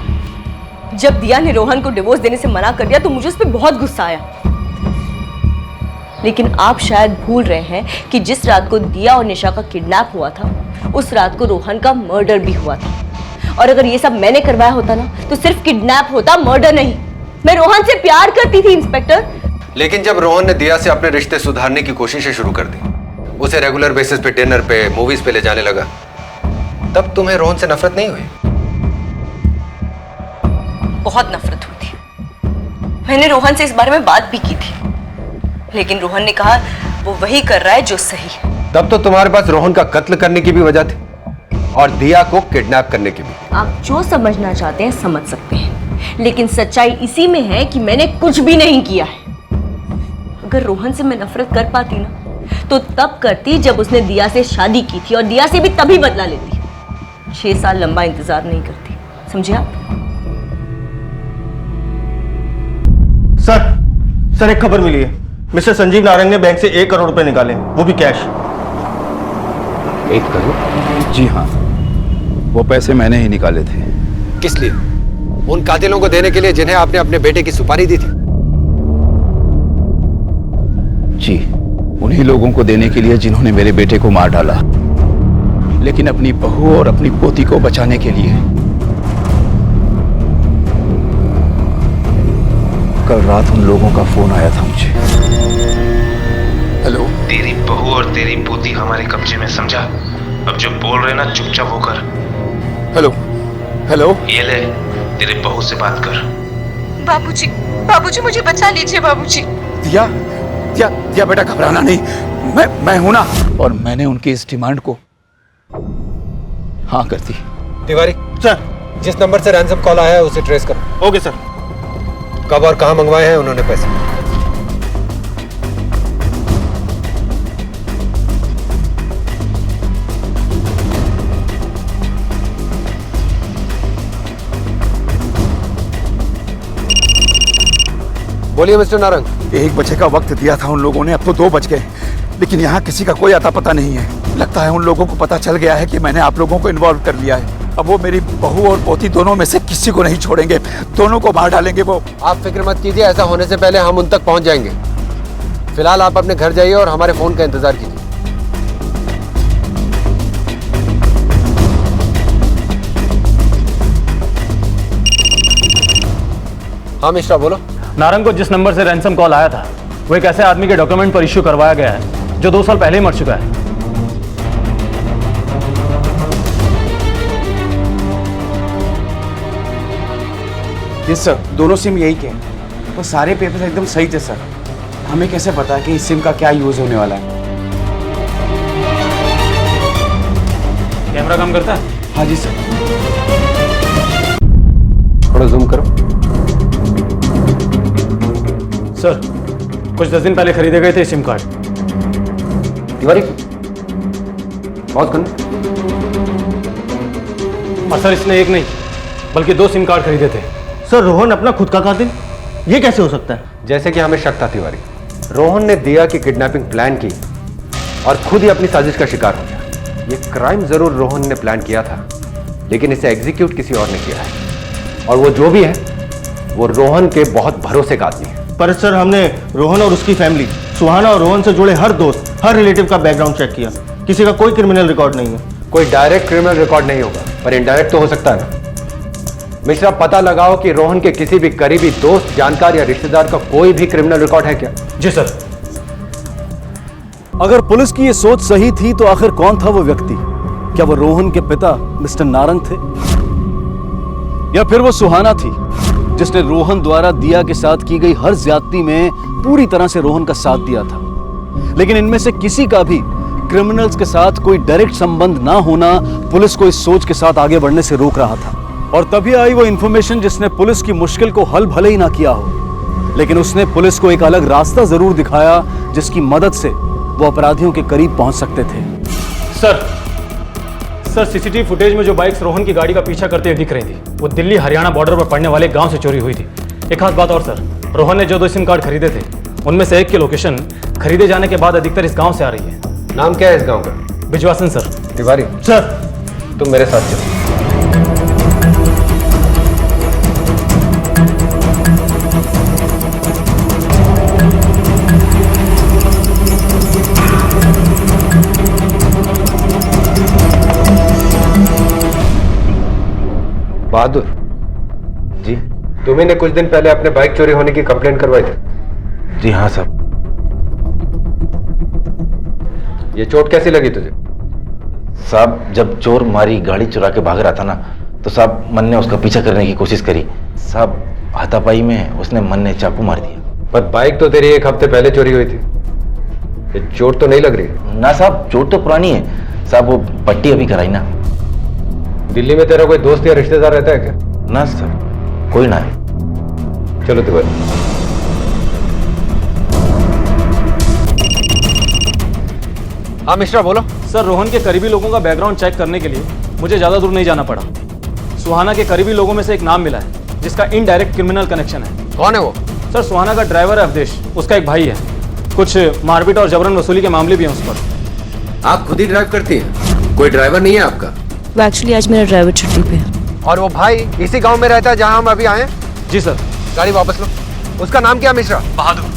जब दिया ने रोहन को डिवोर्स देने से मना कर दिया तो मुझे उस पर बहुत गुस्सा आया। लेकिन आप शायद भूल रहे हैं कि जिस रात को दिया और निशा का किडनैप हुआ था, उस रात को रोहन का मर्डर भी हुआ था। और अगर ये सब मैंने करवाया होता ना, तो सिर्फ किडनैप होता, मर्डर नहीं। मैं रोहन से प्यार करती थी इंस्पेक्टर। लेकिन जब रोहन ने दिया से अपने रिश्ते सुधारने की कोशिशें शुरू कर दी, उसे रेगुलर बेसिस पे डिनर पे, मूवीज पे ले जाने लगा, तब तुम्हें रोहन से नफरत नहीं हुई? बहुत नफरत हुई थी। मैंने रोहन से इस बारे में बात भी की थी, लेकिन रोहन ने कहा वो वही कर रहा है जो सही है। तब तो तुम्हारे पास रोहन का कत्ल करने की भी वजह थी और दिया को किडनैप करने की भी। आप जो समझना चाहते हैं समझ सकते हैं, लेकिन सच्चाई इसी में है कि मैंने कुछ भी नहीं किया है। अगर रोहन से मैं नफरत कर पाती ना, तो तब करती जब उसने दिया से शादी की थी, और दिया से भी तभी बदला लेती। 6 साल लंबा इंतजार नहीं करती, समझे आप? सर एक खबर मिली है। मिस्टर संजीव नारंग ने बैंक से 1 करोड़ रुपए निकाले, वो भी कैश। 1 करोड़? जी हाँ, वो पैसे मैंने ही निकाले थे। किस लिए? उन कातिलों को देने के लिए जिन्हें आपने अपने बेटे की सुपारी दी थी? जी, उन्हीं लोगों को देने के लिए जिन्होंने मेरे बेटे को मार डाला, लेकिन अपनी बहू और अपनी पोती को बचाने के लिए। कल रात उन लोगों का फोन आया था मुझे। हेलो, तेरी बहू और तेरी पोती हमारे कब्जे में, समझा? अब जो बोल रहे ना चुपचाप वो कर। हेलो हेलो, ये ले, तेरे बहू से बात कर। बाबूजी, बाबूजी मुझे बचा लीजिए बाबूजी। दिया दिया बेटा, घबराना नहीं, मैं हूं ना। और मैंने उनकी इस डिमांड को हाँ कर दी। तिवारी सर, जिस नंबर से रैंसम कॉल आया है उसे ट्रेस करो। Okay sir. कब और कहां मंगवाए हैं उन्होंने पैसे? बोलिए मिस्टर नारंग। 1 बजे का वक्त दिया था उन लोगों ने, अब तो 2 बज गए, लेकिन यहाँ किसी का कोई अता पता नहीं है। लगता है उन लोगों को पता चल गया है कि मैंने आप लोगों को इन्वॉल्व कर लिया है। अब वो मेरी बहू और पोती दोनों में से किसी को नहीं छोड़ेंगे, दोनों को मार डालेंगे वो। आप फिक्र मत कीजिए, ऐसा होने से पहले हम उन तक पहुंच जाएंगे। फिलहाल आप अपने घर जाइए और हमारे फोन का इंतजार कीजिए। हाँ मिश्रा बोलो। नारंग को जिस नंबर से रैंसम कॉल आया था वो एक ऐसे आदमी के डॉक्यूमेंट पर इश्यू करवाया गया है जो 2 साल पहले ही मर चुका है। यस सर, दोनों सिम यही के हैं। वो सारे पेपर्स एकदम सही थे सर। हमें कैसे पता कि इस सिम का क्या यूज होने वाला है? कैमरा काम करता है? हाँ जी सर। थोड़ा जूम करो। सर, कुछ 10 दिन पहले खरीदे गए थे सिम कार्ड। तिवारी बहुत करना। और सर इसने एक नहीं बल्कि 2 सिम कार्ड खरीदे थे। सर, रोहन अपना खुद का कातिल? ये कैसे हो सकता है? जैसे कि हमें शक था तिवारी, रोहन ने दिया की किडनैपिंग प्लान की और खुद ही अपनी साजिश का शिकार हो गया। ये क्राइम जरूर रोहन ने प्लान किया था, लेकिन इसे एग्जीक्यूट किसी और ने किया है। और वो जो भी है वो रोहन के बहुत भरोसे का आदमी है। पर सर, हमने रोहन और उसकी फैमिली, सुहाना और रोहन से जुड़े हर दोस्त, हर रिलेटिव का बैकग्राउंड चेक किया। किसी का कोई क्रिमिनल रिकॉर्ड नहीं है। कोई डायरेक्ट क्रिमिनल रिकॉर्ड नहीं होगा, पर इनडायरेक्ट तो हो सकता है ना। मिश्रा, पता लगाओ कि रोहन के किसी भी करीबी दोस्त, जानकार या रिश्तेदार का कोई भी क्रिमिनल रिकॉर्ड है क्या? जी सर। अगर पुलिस की ये सोच सही थी तो आखिर कौन था वो व्यक्ति? क्या वो रोहन के पिता मिस्टर नारंग थे, या फिर वो सुहाना थी जिसने रोहन द्वारा दिया के साथ की गई हर ज्यादती में पूरी तरह से रोहन का साथ दिया था? लेकिन इनमें से किसी का भी क्रिमिनल्स के साथ कोई डायरेक्ट संबंध ना होना पुलिस को इस सोच के साथ आगे बढ़ने से रोक रहा था। और तभी आई वो इंफॉर्मेशन जिसने पुलिस की मुश्किल को हल भले ही ना किया हो, लेकिन उसने पुलिस को एक अलग रास्ता जरूर दिखाया जिसकी मदद से वो अपराधियों के करीब पहुंच सकते थे। सर, सीसीटीवी फुटेज में जो बाइक्स रोहन की गाड़ी का पीछा करते हुए दिख रही थी वो दिल्ली हरियाणा बॉर्डर पर पड़ने वाले गांव से चोरी हुई थी। एक खास बात और सर, रोहन ने जो 2 सिम कार्ड खरीदे थे उनमें से एक की लोकेशन खरीदे जाने के बाद अधिकतर इस गांव से आ रही है। नाम क्या है इस गांव का? बिजवासन सर। तिवारी सर, तुम मेरे साथ चलो। बहादुर जी, तुम्ही ने कुछ दिन पहले अपने बाइक चोरी होने की कंप्लेंट करवाई थी। जी हाँ साहब। ये चोट कैसी लगी तुझे? साहब, जब चोर मारी गाड़ी चुरा के भाग रहा था ना, तो साहब मन ने उसका पीछा करने की कोशिश करी। साहब, हाथापाई में उसने मन ने चाकू मार दिया। पर बाइक तो तेरी 1 हफ्ते पहले चोरी हुई थी, ये चोट तो नहीं लग रही? ना साहब, चोट तो पुरानी है साहब, वो पट्टी अभी कराई ना। दिल्ली में तेरा कोई दोस्त या रिश्तेदार रहता है क्या? ना सर, कोई ना है। चलो तिवारी। हाँ मिश्रा बोलो। सर, रोहन के करीबी लोगों का बैकग्राउंड चेक करने के लिए मुझे ज्यादा दूर नहीं जाना पड़ा। सुहाना के करीबी लोगों में से एक नाम मिला है जिसका इनडायरेक्ट क्रिमिनल कनेक्शन है। कौन है वो? सर, सुहाना का ड्राइवर है अवधेश, उसका एक भाई है। कुछ मारपीट और जबरन वसूली के मामले भी हैं उस पर। आप खुद ही ड्राइव करती हैं? कोई ड्राइवर नहीं है आपका? वो एक्चुअली आज मेरा ड्राइवर छुट्टी पे है। और वो भाई इसी गांव में रहता है जहां हम अभी आए? जी सर। गाड़ी वापस लो। उसका नाम क्या मिश्रा? बहादुर।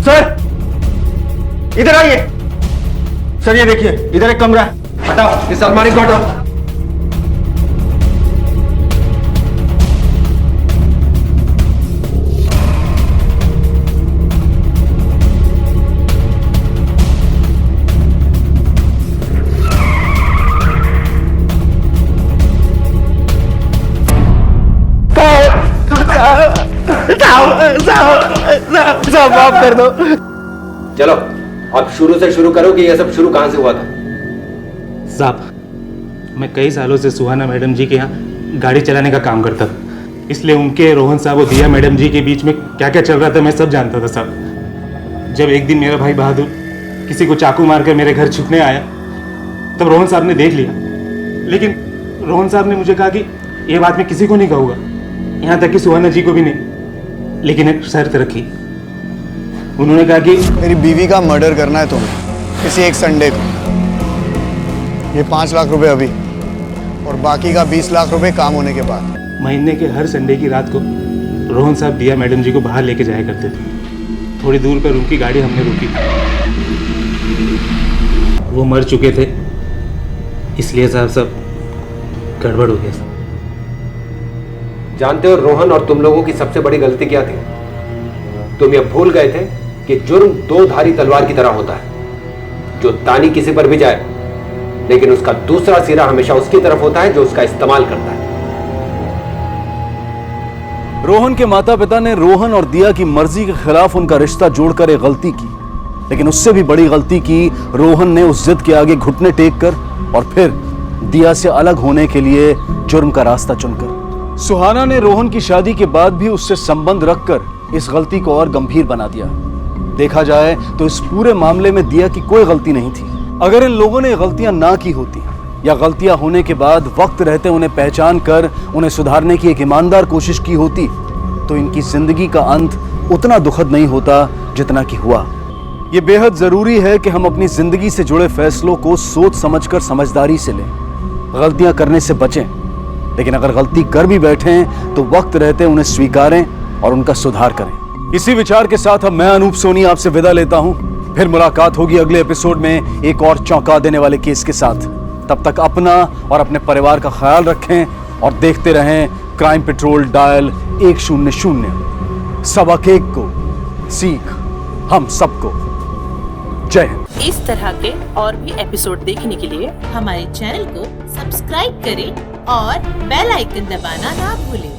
सर, इधर आइए। सर, ये देखिए, इधर एक कमरा है। हटाओ इस अलमारी को, हटाओ। साहब माफ कर दो। चलो अब शुरू से शुरू करो कि यह सब शुरू कहां से हुआ था। साहब मैं कई सालों से सुहाना मैडम जी के यहाँ गाड़ी चलाने का काम करता था, इसलिए उनके, रोहन साहब और दिया मैडम जी के बीच में क्या क्या चल रहा था मैं सब जानता था साहब। जब एक दिन मेरा भाई बहादुर किसी को चाकू मारकर मेरे घर छुपने आया तब रोहन साहब ने देख लिया, लेकिन रोहन साहब ने मुझे कहा कि ये बात मैं किसी को नहीं कहूँगा, यहाँ तक कि सुहाना जी को भी नहीं। लेकिन एक शर्त रखी, उन्होंने कहा कि मेरी बीवी का मर्डर करना है तुम्हें किसी एक संडे को। ये 5 लाख रुपए अभी और बाकी का 20 लाख रुपए काम होने के बाद। महीने के हर संडे की रात को रोहन साहब दिया मैडम जी को बाहर लेके जाया करते थे। थोड़ी दूर पर उनकी गाड़ी हमने रोकी थी, वो मर चुके थे, इसलिए साहब सब गड़बड़ हो गया। जानते हो रोहन और तुम लोगों की सबसे बड़ी गलती क्या थी? तुम ये भूल गए थे कि जुर्म 2 धारी तलवार की तरह होता है, जो तानी किसी पर भी जाए लेकिन उसका दूसरा सिरा हमेशा उसकी तरफ होता है जो उसका इस्तेमाल करता है। रोहन के माता पिता ने रोहन और दिया की मर्जी के खिलाफ उनका रिश्ता जोड़कर एक गलती की, लेकिन उससे भी बड़ी गलती की रोहन ने उस जिद के आगे घुटने टेक कर और फिर दिया से अलग होने के लिए जुर्म का रास्ता चुनकर। सुहाना ने रोहन की शादी के बाद भी उससे संबंध रखकर इस गलती को और गंभीर बना दिया। देखा जाए तो इस पूरे मामले में दिया की कोई गलती नहीं थी। अगर इन लोगों ने गलतियां ना की होती या गलतियां होने के बाद वक्त रहते उन्हें पहचान कर उन्हें सुधारने की एक ईमानदार कोशिश की होती तो इनकी जिंदगी का अंत उतना दुखद नहीं होता जितना कि हुआ। ये बेहद जरूरी है कि हम अपनी जिंदगी से जुड़े फैसलों को सोच समझकर समझदारी से लें, गलतियां करने से बचें, लेकिन अगर गलती कर भी बैठें तो वक्त रहते उन्हें स्वीकारें और उनका सुधार करें। इसी विचार के साथ अब मैं अनूप सोनी आपसे विदा लेता हूं। फिर मुलाकात होगी अगले एपिसोड में एक और चौंका देने वाले केस के साथ। तब तक अपना और अपने परिवार का ख्याल रखें और देखते रहें क्राइम पेट्रोल डायल 100। सबक एक को सीख हम सबको। जय हिंद। इस तरह के और भी एपिसोड देखने के लिए हमारे चैनल को सब्सक्राइब करें और बेल आइकन दबाना ना भूलें।